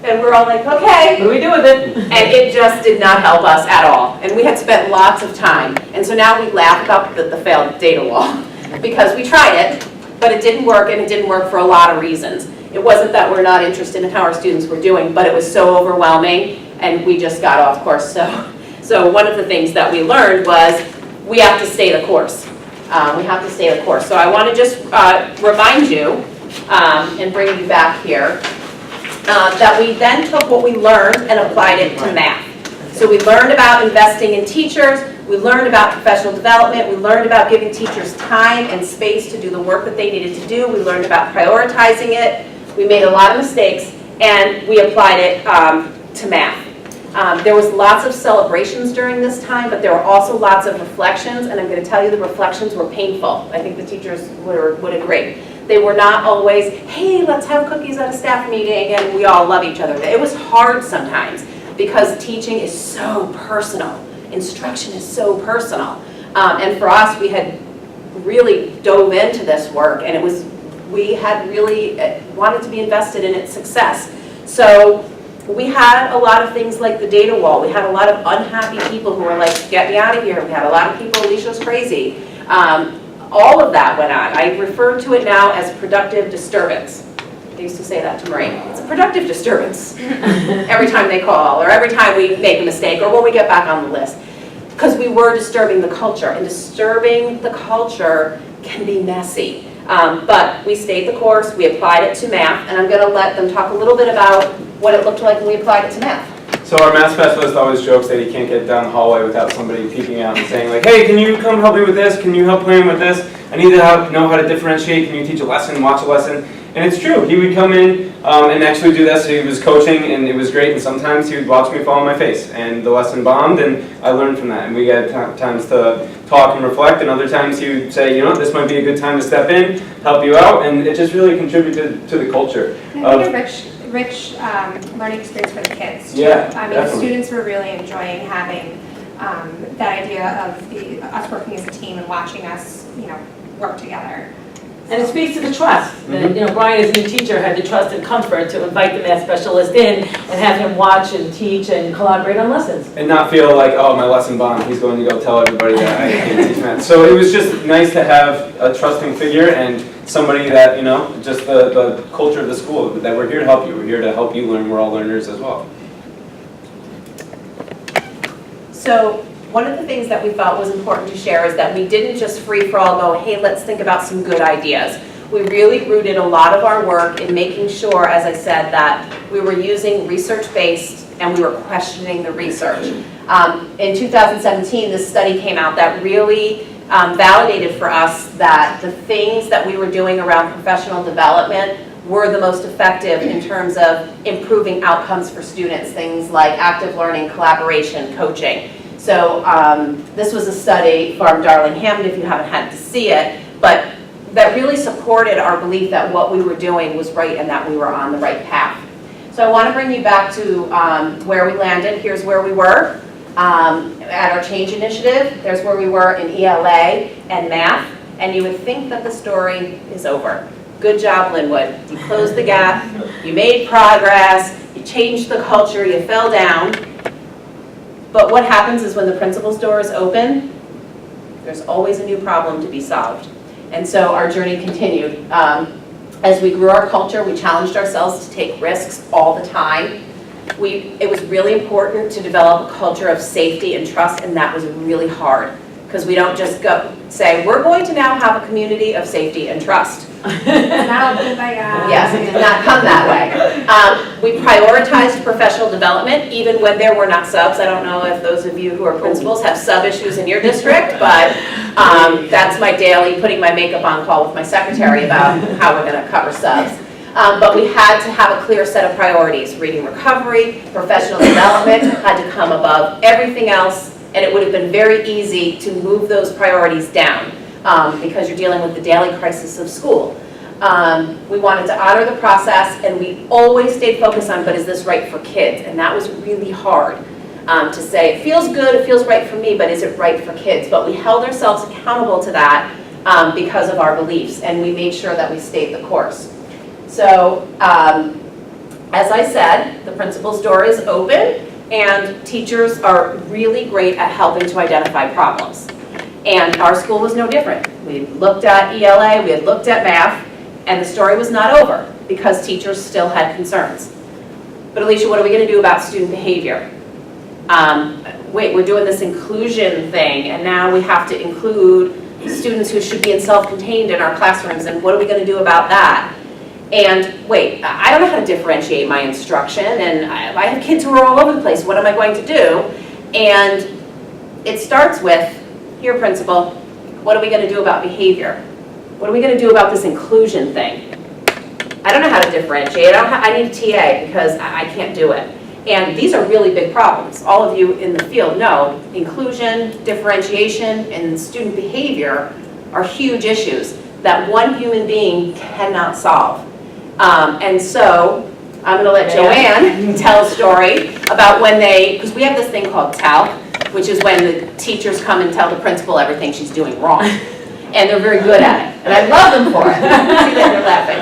and we're all like, okay. What do we do with it? And it just did not help us at all. And we had spent lots of time. And so now we laugh about the failed data wall because we tried it, but it didn't work, and it didn't work for a lot of reasons. It wasn't that we're not interested in how our students were doing, but it was so overwhelming, and we just got off course. So one of the things that we learned was we have to stay the course. We have to stay the course. So I want to just remind you and bring you back here that we then took what we learned and applied it to math. So we learned about investing in teachers, we learned about professional development, we learned about giving teachers time and space to do the work that they needed to do, we learned about prioritizing it, we made a lot of mistakes, and we applied it to math. There was lots of celebrations during this time, but there were also lots of reflections, and I'm going to tell you the reflections were painful. I think the teachers would agree. They were not always, hey, let's have cookies at a staff meeting and we all love each other. It was hard sometimes because teaching is so personal. Instruction is so personal. And for us, we had really dove into this work, and we had really wanted to be invested in its success. So we had a lot of things like the data wall. We had a lot of unhappy people who were like, get me out of here. We had a lot of people, Alicia's crazy. All of that went on. I refer to it now as productive disturbance. I used to say that to Marie. It's a productive disturbance every time they call, or every time we make a mistake, or when we get back on the list. Because we were disturbing the culture, and disturbing the culture can be messy. But we stayed the course, we applied it to math, and I'm going to let them talk a little bit about what it looked like when we applied it to math. So our math specialist always jokes that he can't get down the hallway without somebody peeking out and saying like, hey, can you come help me with this? Can you help playing with this? I need to know how to differentiate. Can you teach a lesson, watch a lesson? And it's true. He would come in and actually do this. He was coaching, and it was great. And sometimes he would watch me fall on my face, and the lesson bombed, and I learned from that. And we got times to talk and reflect, and other times he would say, you know, this might be a good time to step in, help you out, and it just really contributed to the culture. I think a rich learning experience for the kids. Too. Yeah, I mean, definitely. students were really enjoying having that idea of us working as a team and watching us, you know, work together. And it speaks to the trust. That, you know, Brian, as a new teacher, had the trust and comfort to invite the math specialist in and have him watch and teach and collaborate on lessons. And not feel like, oh, my lesson bombed, he's going to go tell everybody that I can't teach math. So it was just nice to have a trusting figure and somebody that, you know, just the culture of the school, that we're here to help you. We're here to help you learn. We're all learners as well. So one of the things that we felt was important to share is that we didn't just free-for-all go, hey, let's think about some good ideas. We really rooted a lot of our work in making sure, as I said, that we were using research-based and we were questioning the research. In 2017, this study came out that really validated for us that the things that we were doing around professional development were the most effective in terms of improving outcomes for students, things like active learning, collaboration, coaching. So this was a study from Darling-Hammond, if you haven't had to see it, but that really supported our belief that what we were doing was right and that we were on the right path. So I want to bring you back to where we landed. Here's where we were at our change initiative. There's where we were in ELA and math, and you would think that the story is over. Good job, Linwood. You closed the gap, you made progress, you changed the culture, you fell down. But what happens is when the principal's door is open, there's always a new problem to be solved. And so our journey continued. As we grew our culture, we challenged ourselves to take risks all the time. It was really important to develop a culture of safety and trust, and that was really hard. Because we don't just go say, we're going to now have a community of safety and trust. Yes, it did not come that way. We prioritized professional development even when there were not subs. I don't know if those of you who are principals have sub issues in your district, but that's my daily putting my makeup on call with my secretary about how we're going to cover subs. But we had to have a clear set of priorities. Reading recovery, professional development had to come above everything else, and it would have been very easy to move those priorities down. Because you're dealing with the daily crisis of school. We wanted to honor the process, and we always stayed focused on, but is this right for kids? And that was really hard to say, it feels good, it feels right for me, but is it right for kids? But we held ourselves accountable to that because of our beliefs, and we made sure that we stayed the course. So, as I said, the principal's door is open, and teachers are really great at helping to identify problems. And our school was no different. We looked at ELA, we had looked at math, and the story was not over because teachers still had concerns. But Alicia, what are we going to do about student behavior? Wait, we're doing this inclusion thing, and now we have to include students who should be in self-contained in our classrooms, and what are we going to do about that? And wait, I don't know how to differentiate my instruction, and I have kids who are all over the place. What am I going to do? And it starts with, here, principal, what are we going to do about behavior? What are we going to do about this inclusion thing? I don't know how to differentiate. I need a TA because I can't do it. And these are really big problems. All of you in the field know inclusion, differentiation, and student behavior are huge issues that one human being cannot solve. And so I'm going to let Joanne tell a story about when because we have this thing called TALC, which is when the teachers come and tell the principal everything she's doing wrong. And they're very good at it. And I love them for it. See that they're laughing.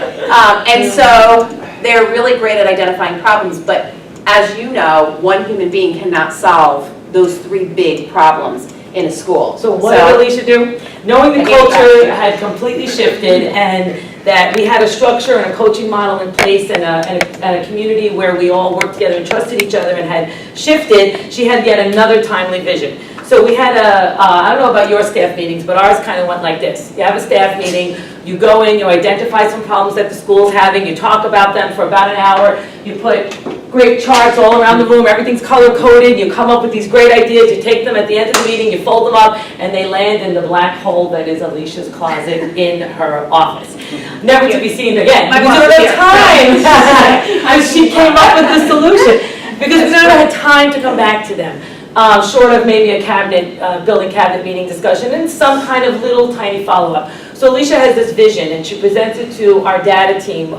And so they're really great at identifying problems, but as you know, one human being cannot solve those three big problems in a school. So what did Alicia do? Knowing the culture had completely shifted and that we had a structure and a coaching model in place and a community where we all worked together and trusted each other and had shifted, she had yet another timely vision. So we had I don't know about your staff meetings, but ours kind of went like this. You have a staff meeting, You go in, you identify some problems that the school's having, you talk about them for about an hour, you put great charts all around the room, everything's color-coded, you come up with these great ideas, you take them at the end of the meeting, you fold them up, and they land in the black hole that is Alicia's closet in her office. Never to be seen again. My We boss don't is have time. And she came up with the solution, because we never had time to come back to them. Short of maybe a cabinet, building cabinet meeting discussion and some kind of little tiny follow-up. So Alicia has this vision and she presents it to our data team,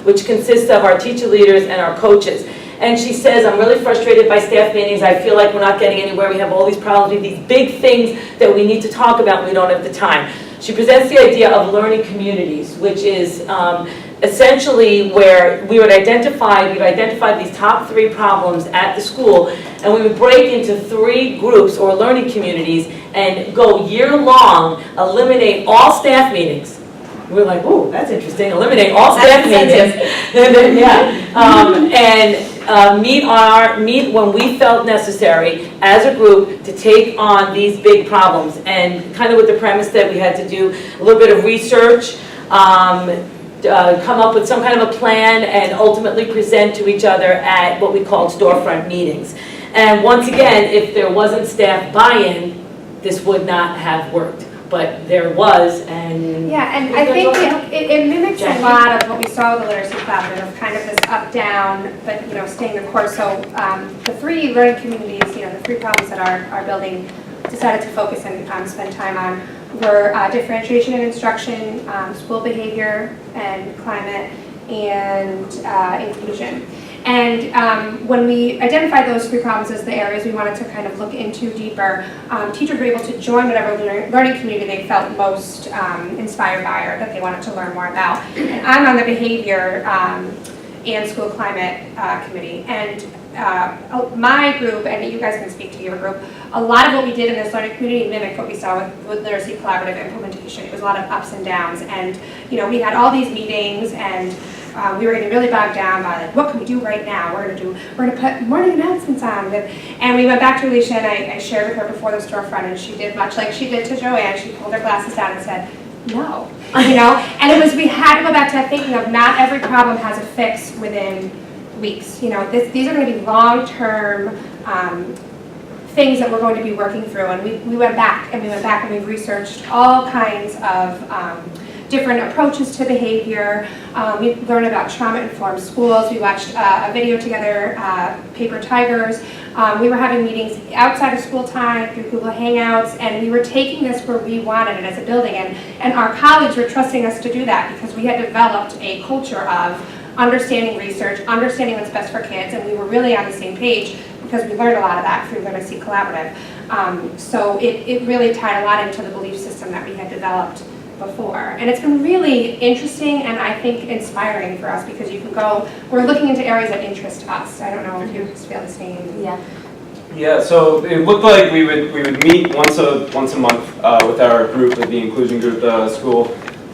which consists of our teacher leaders and our coaches. And she says, I'm really frustrated by staff meetings. I feel like we're not getting anywhere. We have all these problems with these big things that we need to talk about and we don't have the time. She presents the idea of learning communities, which is essentially where we would identify these top 3 problems at the school, and we would break into 3 groups or learning communities and go year-long, eliminate all staff meetings. We were like, oh, that's interesting, eliminate all staff meetings. Meet when we felt necessary as a group to take on these big problems, and kind of with the premise that we had to do a little bit of research, come up with some kind of a plan, and ultimately present to each other at what we called storefront meetings. And once again, if there wasn't staff buy-in, this would not have worked. But there was, and... Yeah, and I think it mimics a lot of what we saw with the Literacy Collaborative, of kind of this up-down, but, staying the course. So the 3 learning communities, the 3 problems that our building decided to focus and spend time on were differentiation in instruction, school behavior and climate, and inclusion. And when we identified those 3 problems as the areas we wanted to kind of look into deeper, teachers were able to join whatever learning community they felt most inspired by or that they wanted to learn more about. And I'm on the behavior and school climate committee. And my group, and you guys can speak to your group, a lot of what we did in this learning community mimicked what we saw with Literacy Collaborative implementation. It was a lot of ups and downs. And we had all these meetings, and we were getting really bogged down by like, what can we do right now? We're gonna put morning announcements on. And we went back to Alicia, and I shared with her before the storefront, and she did much like she did to Joanne. She pulled her glasses down and said, no, And it was, we had to go back to that thinking of not every problem has a fix within weeks. These are going to be long-term things that we're going to be working through. And we went back and we researched all kinds of different approaches to behavior. We learned about trauma-informed schools. We watched a video together, Paper Tigers. We were having meetings outside of school time through Google Hangouts, and we were taking this where we wanted it as a building. And our colleagues were trusting us to do that because we had developed a culture of understanding research, understanding what's best for kids, and we were really on the same page because we learned a lot of that through Literacy Collaborative. So it really tied a lot into the belief system that we had developed before. And it's been really interesting and I think inspiring for us because you can go, we're looking into areas that interest us. I don't know if you feel the same. Yeah. Yeah, so it looked like we would meet once a month with our group, the inclusion group, the school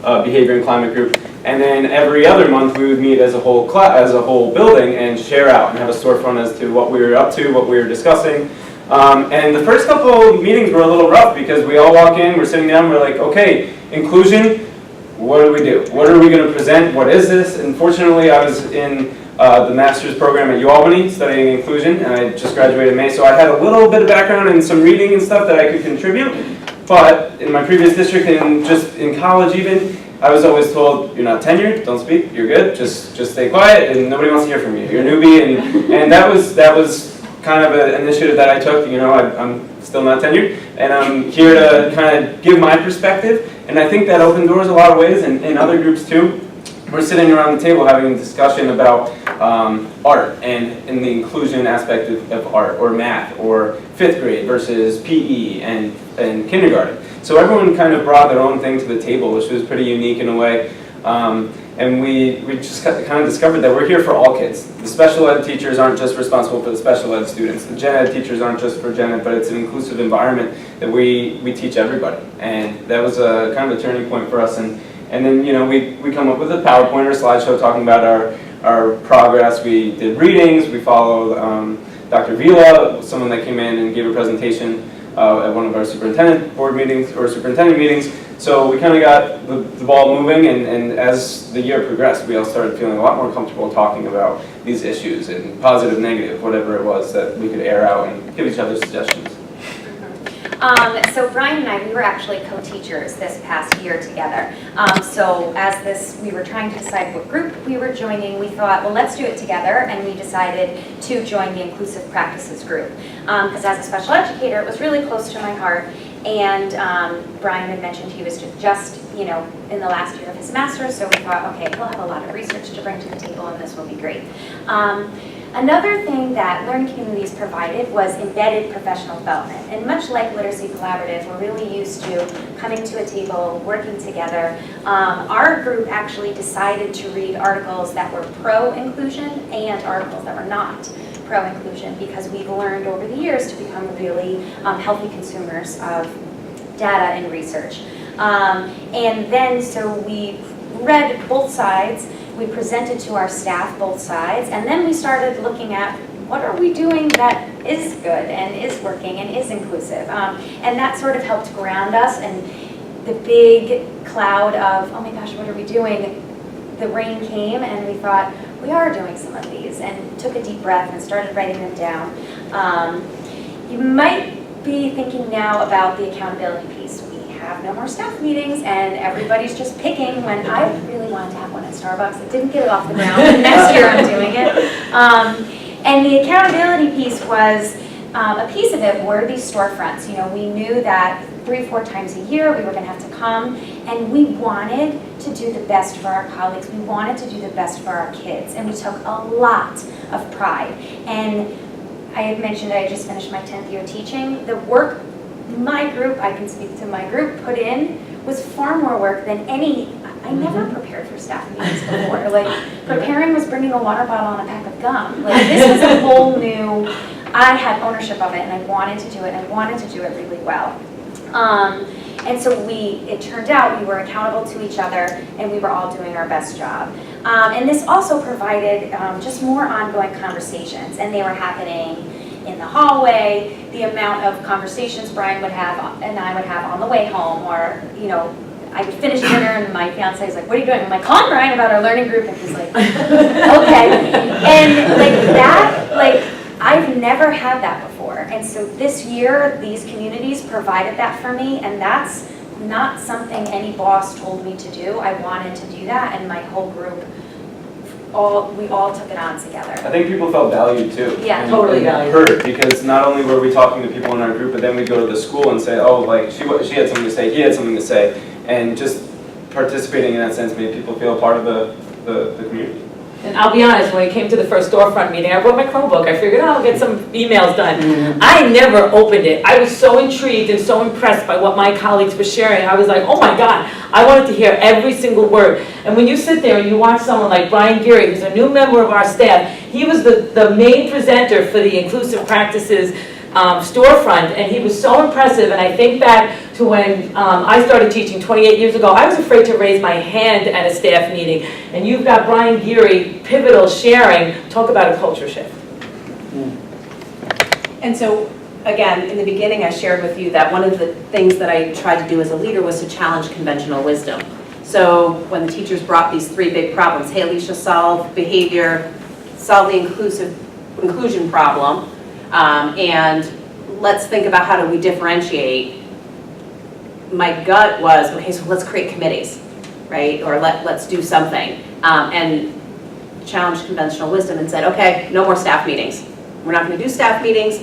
behavior and climate group, and then every other month we would meet as a whole building and share out and have a storefront as to what we were up to, what we were discussing. And the first couple meetings were a little rough because we all walk in, we're sitting down, we're like, okay, inclusion, what do we do? What are we going to present? What is this? Unfortunately, I was in the master's program at UAlbany studying inclusion, and I just graduated in May, so I had a little bit of background and some reading and stuff that I could contribute. But in my previous district and just in college even, I was always told, you're not tenured, don't speak, you're good, just stay quiet, and nobody wants to hear from you. You're a newbie, and that was kind of an initiative that I took. I'm still not tenured, and I'm here to kind of give my perspective, and I think that opened doors a lot of ways, and in other groups too. We're sitting around the table having a discussion about art and the inclusion aspect of art, or math, or 5th grade versus PE and kindergarten. So everyone kind of brought their own thing to the table, which was pretty unique in a way. And we just kind of discovered that we're here for all kids. The special ed teachers aren't just responsible for the special ed students. The gen ed teachers aren't just for gen ed, but it's an inclusive environment that we teach everybody. And that was a kind of a turning point for us. And then we come up with a PowerPoint or slideshow talking about our progress. We did readings. We followed Dr. Vila, someone that came in and gave a presentation at one of our superintendent board meetings or superintendent meetings. So we kind of got the ball moving, and as the year progressed, we all started feeling a lot more comfortable talking about these issues, and positive, negative, whatever it was that we could air out and give each other suggestions. So Brian and I, we were actually co-teachers this past year together. So as we were trying to decide what group we were joining, we thought, well, let's do it together, and we decided to join the Inclusive Practices group. Because as a special educator, it was really close to my heart, and Brian had mentioned he was just in the last year of his master's, so we thought, okay, he'll have a lot of research to bring to the table, and this will be great. Another thing that Learning Communities provided was embedded professional development. And much like Literacy Collaborative, we're really used to coming to a table, working together. Our group actually decided to read articles that were pro-inclusion and articles that were not pro-inclusion, because we've learned over the years to become really healthy consumers of data and research. And then so we read both sides. We presented to our staff both sides, and then we started looking at what are we doing that is good and is working and is inclusive. And that sort of helped ground us, and the big cloud of, oh my gosh, what are we doing? The rain came, and we thought, we are doing some of these, and took a deep breath and started writing them down. You might be thinking now about the accountability piece. Have no more staff meetings, and everybody's just picking when I really wanted to have one at Starbucks. I didn't get it off the ground. Next year I'm doing it. And the accountability piece was, a piece of it were these storefronts. We knew that 3-4 times a year we were going to have to come, and we wanted to do the best for our colleagues. We wanted to do the best for our kids, and we took a lot of pride. And I had mentioned I just finished my 10th year teaching. The work my group, I can speak to my group, put in was far more work than I never prepared for staff meetings before. Like, preparing was bringing a water bottle and a pack of gum. Like, this was a whole new, I had ownership of it, and I wanted to do it, and I wanted to do it really well. And so it turned out we were accountable to each other, and we were all doing our best job. And this also provided just more ongoing conversations, and they were happening in the hallway, the amount of conversations Brian would have and I would have on the way home, or, I would finish dinner and my fiance is like, what are you doing? I'm like, calling Brian about our learning group, and he's like, okay. And I've never had that before. And so this year, these communities provided that for me, and that's not something any boss told me to do. I wanted to do that, and my whole group, we all took it on together. I think people felt valued too. Yeah, and, totally and valued. Heard, because not only were we talking to people in our group, but then we'd go to the school and say, oh, like she had something to say, he had something to say, and just participating in that sense made people feel a part of the community. And I'll be honest, when it came to the first storefront meeting, I brought my Chromebook. I figured, I'll get some emails done. I never opened it. I was so intrigued and so impressed by what my colleagues were sharing. I was like, oh my God, I wanted to hear every single word. And when you sit there and you watch someone like Brian Geary, who's a new member of our staff, he was the main presenter for the Inclusive Practices storefront, and he was so impressive. And I think back to when I started teaching 28 years ago, I was afraid to raise my hand at a staff meeting, and you've got Brian Geary, pivotal, sharing. Talk about a culture shift. And so, again, in the beginning I shared with you that one of the things that I tried to do as a leader was to challenge conventional wisdom. So when the teachers brought these 3 big problems, hey Alicia, solve behavior, solve the inclusion problem, and let's think about how do we differentiate. My gut was, okay, so let's create committees, right? Or let's do something. And challenged conventional wisdom and said, okay, no more staff meetings. We're not going to do staff meetings.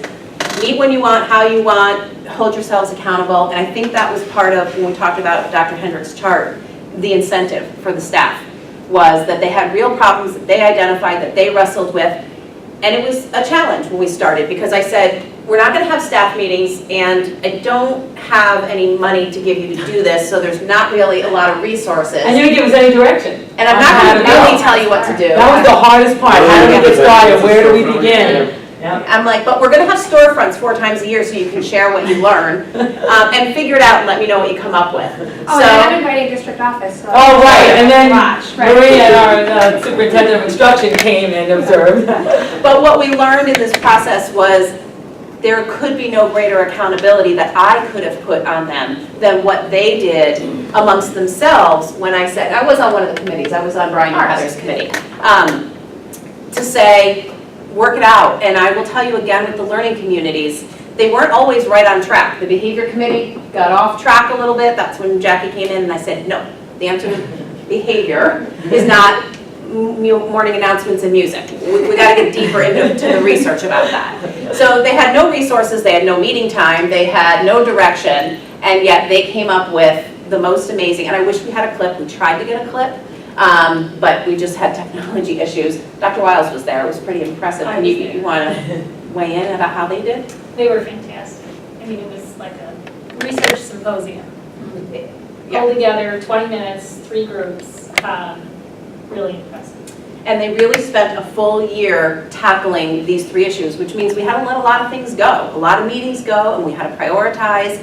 Meet when you want, how you want, hold yourselves accountable. And I think that was part of when we talked about Dr. Hendrick's chart, the incentive for the staff was that they had real problems that they identified, that they wrestled with. And it was a challenge when we started, because I said, we're not going to have staff meetings, and I don't have any money to give you to do this, so there's not really a lot of resources. And you didn't give us any direction. And I'm not going to really tell you what to do. That was the hardest part. How do we get started? Where do we begin? Yep. I'm like, but we're going to have storefronts 4 times a year so you can share what you learn and figure it out and let me know what you come up with. Oh, and I'm inviting district office. So oh, right, and then watch, right. Maria, our superintendent of instruction, came and observed. But what we learned in this process was there could be no greater accountability that I could have put on them than what they did amongst themselves when I said, I was on one of the committees, I was on Brian and Heather's committee, to say, work it out. And I will tell you again with the learning communities, they weren't always right on track. The behavior committee got off track a little bit. That's when Jackie came in and I said, no, the answer to behavior is not morning announcements and music. We got to get deeper into the research about that. So they had no resources, they had no meeting time, they had no direction, and yet they came up with the most amazing, and I wish we had a clip. We tried to get a clip, but we just had technology issues. Dr. Wiles was there. It was pretty impressive. And you want to weigh in about how they did? They were fantastic. I mean, it was like a research symposium. Yeah. Pulled together, 20 minutes, 3 groups, really impressive. And they really spent a full year tackling these 3 issues, which means we had to let a lot of things go. A lot of meetings go, and we had to prioritize.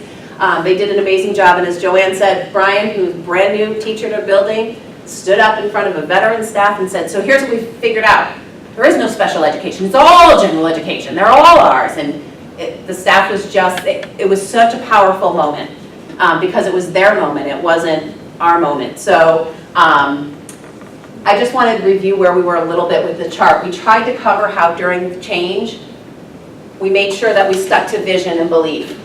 They did an amazing job, and as Joanne said, Brian, who's a brand new teacher to building, stood up in front of a veteran staff and said, so here's what we figured out. There is no special education. It's all general education. They're all ours. And the staff was just, it was such a powerful moment because it was their moment. It wasn't our moment. So I just wanted to review where we were a little bit with the chart. We tried to cover how during the change, we made sure that we stuck to vision and belief.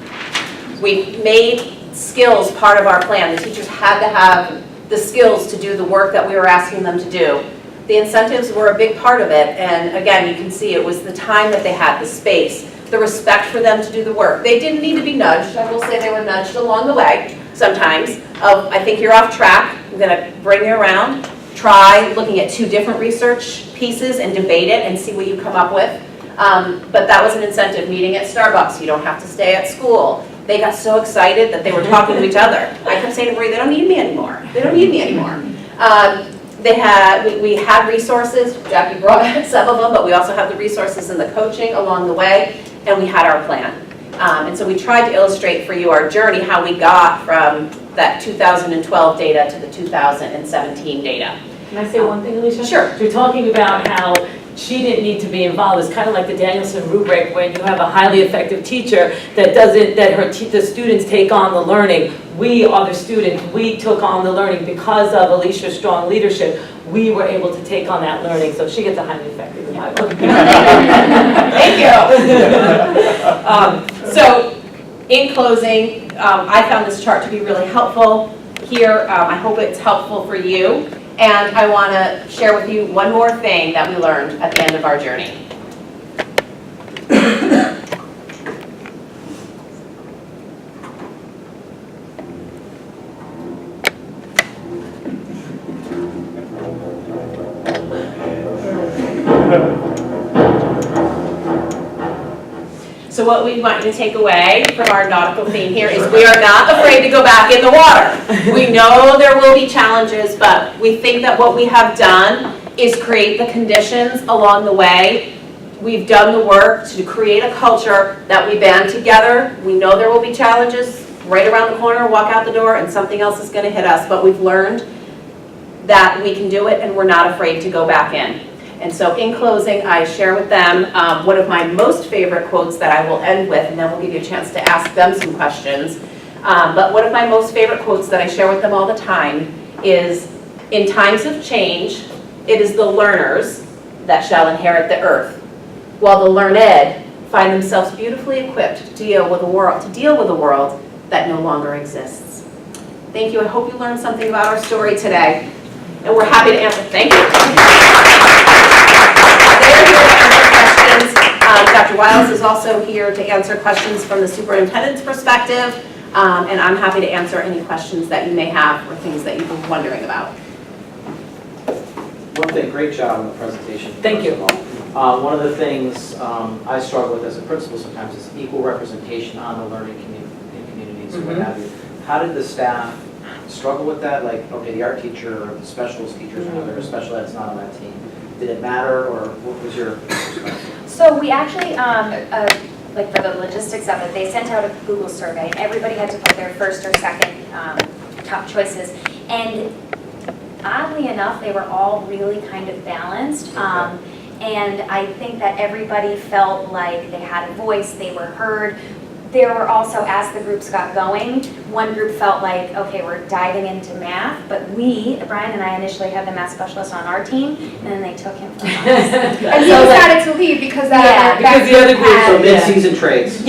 We made skills part of our plan. The teachers had to have the skills to do the work that we were asking them to do. The incentives were a big part of it, and again, you can see it was the time that they had, the space, the respect for them to do the work. They didn't need to be nudged. I will say they were nudged along the way sometimes. I think you're off track. I'm going to bring you around. Try looking at 2 different research pieces and debate it and see what you come up with. But that was an incentive. Meeting at Starbucks, you don't have to stay at school. They got so excited that they were talking to each other. I kept saying to Marie, they don't need me anymore. They don't need me anymore. We had resources. Jackie brought some of them, but we also have the resources and the coaching along the way, and we had our plan. And so we tried to illustrate for you our journey, how we got from that 2012 data to the 2017 data. Can I say one thing, Alicia? Sure. You're talking about how she didn't need to be involved. It's kind of like the Danielson rubric when you have a highly effective teacher that the students take on the learning. We are the students. We took on the learning because of Alicia's strong leadership. We were able to take on that learning, so she gets a highly effective in my book. Thank you. So, in closing, I found this chart to be really helpful here. I hope it's helpful for you. And I want to share with you one more thing that we learned at the end of our journey. So what we want you to take away from our nautical theme here is we are not afraid to go back in the water. We know there will be challenges, but we think that what we have done is create the conditions along the way. We've done the work to create a culture that we band together. We know there will be challenges right around the corner, walk out the door, and something else is going to hit us, but we've learned that we can do it and we're not afraid to go back in. And so in closing, I share with them one of my most favorite quotes that I will end with, and then we'll give you a chance to ask them some questions. But one of my most favorite quotes that I share with them all the time is, in times of change, it is the learners that shall inherit the earth, while the learned find themselves beautifully equipped to deal with a world that no longer exists. Thank you. I hope you learned something about our story today. And we're happy to answer. Thank you. They're here to answer questions. Dr. Wiles is also here to answer questions from the superintendent's perspective. And I'm happy to answer any questions that you may have or things that you've been wondering about. One thing, great job on the presentation. Thank you. One of the things I struggle with as a principal sometimes is equal representation on the learning communities and what have you. How did the staff struggle with that? Like, okay, the art teacher or the specialist teachers, or special ed's not on that team. Did it matter, or what was your perspective? So we actually, like for the logistics of it, they sent out a Google survey, and everybody had to put their first or second top choices. And oddly enough, they were all really kind of balanced. And I think that everybody felt like they had a voice, they were heard. There were also, as the groups got going, one group felt like, okay, we're diving into math, but Brian and I initially had the math specialist on our team, and then they took him from us. And he decided to leave because that because the other group- So mid-season trades. So,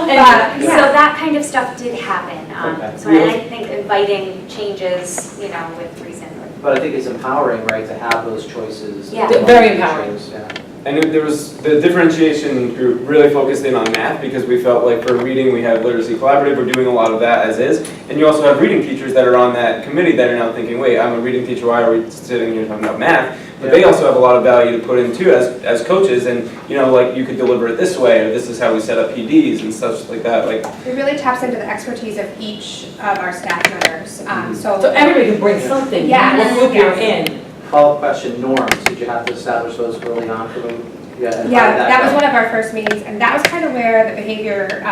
But, so that kind of stuff did happen. Okay. So I think inviting changes, with reason. But I think it's empowering, right, to have those choices. Yeah. Very empowering. Yeah. And there was, the differentiation group really focused in on math because we felt like for reading, we have Literacy Collaborative, we're doing a lot of that as is. And you also have reading teachers that are on that committee that are now thinking, wait, I'm a reading teacher, why are we sitting here talking about math? But they also have a lot of value to put in too as coaches, and like you could deliver it this way, or this is how we set up PDs and such like that. Like it really taps into the expertise of each of our staff members. So everybody can bring something, Yes, what group you're yes. in. Follow-up question, norms, did you have to establish those early on for them? And how did Yeah, that was go? one of our first meetings, and that was kind of where the behavior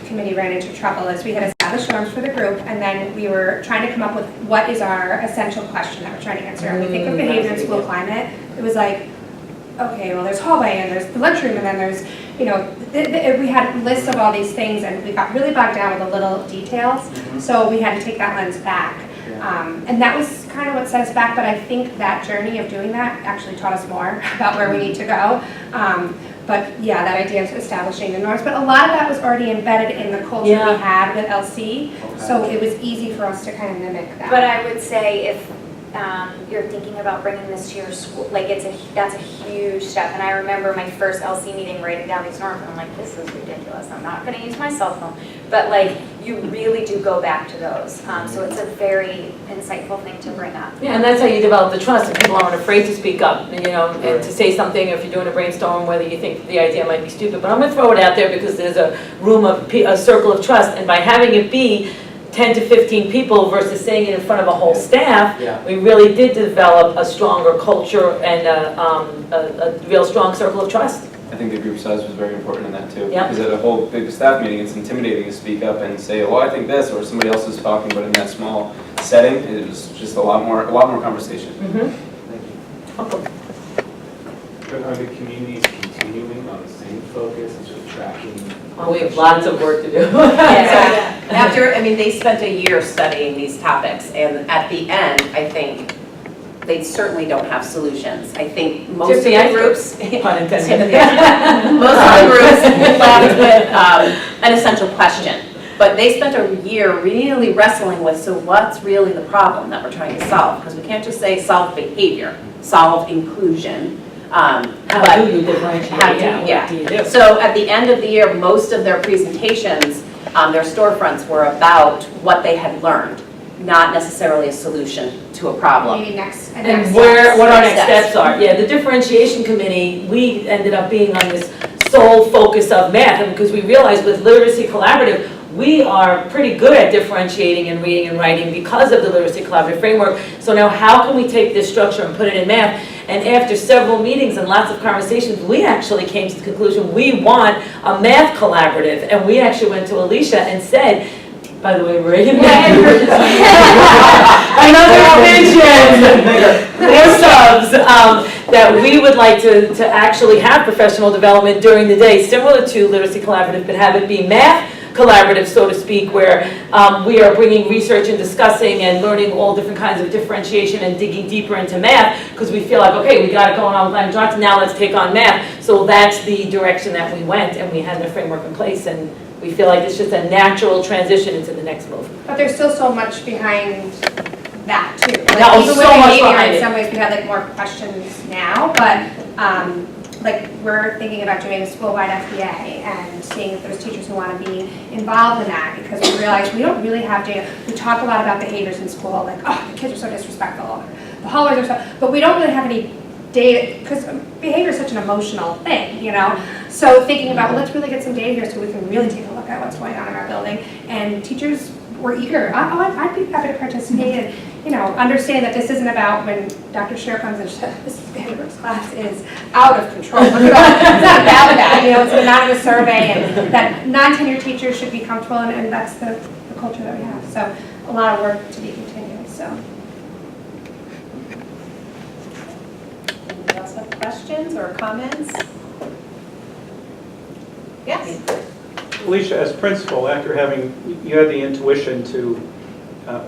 committee ran into trouble, is we had established norms for the group, and then we were trying to come up with what is our essential question that we're trying to answer. And we think of behavior in school climate, it was like, okay, well, there's hallway, and there's the lunchroom, and then there's, we had lists of all these things, and we got really bogged down with the little details, so we had to take that lens back. And that was kind of what set us back, but I think that journey of doing that actually taught us more about where we need to go. But yeah, that idea of establishing the norms, but a lot of that was already embedded in the culture we had with LC, so it was easy for us to kind of mimic that. But I would say if you're thinking about bringing this to your school, like that's a huge step. And I remember my first LC meeting writing down these norms, and I'm like, this is ridiculous. I'm not going to use my cell phone. But you really do go back to those. So it's a very insightful thing to bring up. Yeah, and that's how you develop the trust, and people aren't afraid to speak up, and to say something, if you're doing a brainstorm, whether you think the idea might be stupid. But I'm going to throw it out there because there's a circle of trust, and by having it be 10 to 15 people versus saying it in front of a whole staff, we really did develop a stronger culture and a real strong circle of trust. I think the group size was very important in that too. Yeah. Because at a whole big staff meeting, it's intimidating to speak up and say, well, I think this, or somebody else is talking, but in that small setting, it was just a lot more conversation. Thank you. But are the communities continuing on the same focus and sort of tracking? Well, we have lots of work to do. They spent a year studying these topics, and at the end, I think they certainly don't have solutions. I think most of the groups, Pun intended. most of the groups left with an essential question. But they spent a year really wrestling with, so what's really the problem that we're trying to solve? Because we can't just say solve behavior, solve inclusion. How do you differentiate? What do you do? So at the end of the year, most of their presentations, their storefronts were about what they had learned, not necessarily a solution to a problem. Maybe next And steps. what our next steps are. Yeah, the differentiation committee, we ended up being on this sole focus of math, and because we realized with Literacy Collaborative, we are pretty good at differentiating and reading and writing because of the Literacy Collaborative framework. So now how can we take this structure and put it in math? And after several meetings and lots of conversations, we actually came to the conclusion we want a math collaborative. And we actually went to Alicia and said, by the way, Reagan, another vision, more subs, that we would like to actually have professional development during the day, similar to Literacy Collaborative, but have it be math collaborative, so to speak, where we are bringing research and discussing and learning all different kinds of differentiation and digging deeper into math, because we feel like, okay, we got it going on with language arts, now let's take on math. So that's the direction that we went, and we had the framework in place, and we feel like it's just a natural transition into the next move. But there's still so much behind that too. No, Even so with much behavior, behind in it. some ways, we have more questions now, but we're thinking about doing a school-wide FBA and seeing if there's teachers who want to be involved in that, because we realize we don't really have data. We talk a lot about behaviors in school, like, oh, the kids are so disrespectful, or the hallways are so, but we don't really have any data, because behavior is such an emotional thing, So thinking about, well, let's really get some data here so we can really take a look at what's going on in our building. And teachers were eager, I'd be happy to participate and, understand that this isn't about when Dr. Scher comes and says, this behaviors class is out of control. It's not about that, it's an anonymous survey, and that non-tenured teachers should be comfortable, and that's the culture that we have. So a lot of work to be continued, so. Anybody else have have questions or comments? Yes? Alicia, as principal, after having, you had the intuition to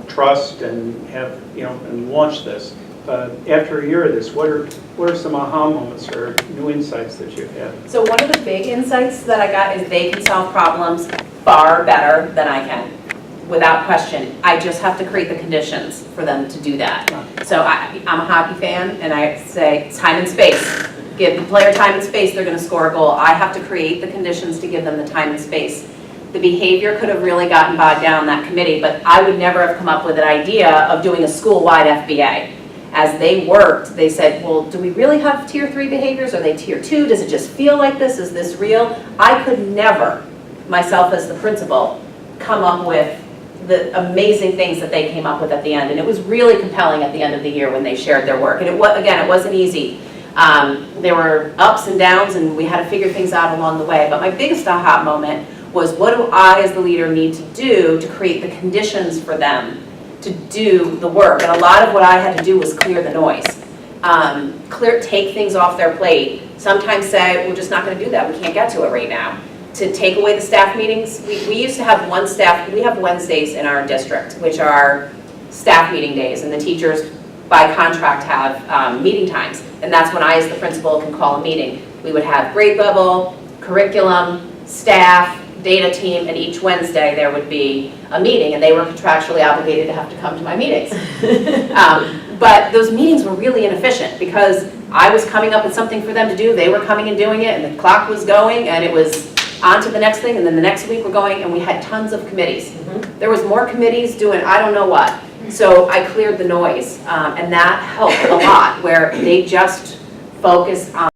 trust and have, and launch this. After a year of this, what are some aha moments or new insights that you've had? So one of the big insights that I got is they can solve problems far better than I can, without question. I just have to create the conditions for them to do that. So I'm a hockey fan, and I say time and space. Give the player time and space, they're going to score a goal. I have to create the conditions to give them the time and space. The behavior could have really gotten bogged down in that committee, but I would never have come up with an idea of doing a school-wide FBA. As they worked, they said, well, do we really have tier 3 behaviors? Are they tier 2? Does it just feel like this? Is this real? I could never, myself as the principal, come up with the amazing things that they came up with at the end. And it was really compelling at the end of the year when they shared their work. And it wasn't easy. There were ups and downs, and we had to figure things out along the way. But my biggest aha moment was, what do I as the leader need to do to create the conditions for them to do the work? And a lot of what I had to do was clear the noise. Take things off their plate. Sometimes say, we're just not going to do that. We can't get to it right now. To take away the staff meetings, we used to have we have Wednesdays in our district, which are staff meeting days, and the teachers by contract have meeting times. And that's when I, as the principal, can call a meeting. We would have grade level, curriculum, staff, data team, and each Wednesday there would be a meeting, and they were contractually obligated to have to come to my meetings. But those meetings were really inefficient because I was coming up with something for them to do, they were coming and doing it, and the clock was going, and it was on to the next thing, and then the next week we're going, and we had tons of committees. There was more committees doing I don't know what. So I cleared the noise, and that helped a lot, where they just focused on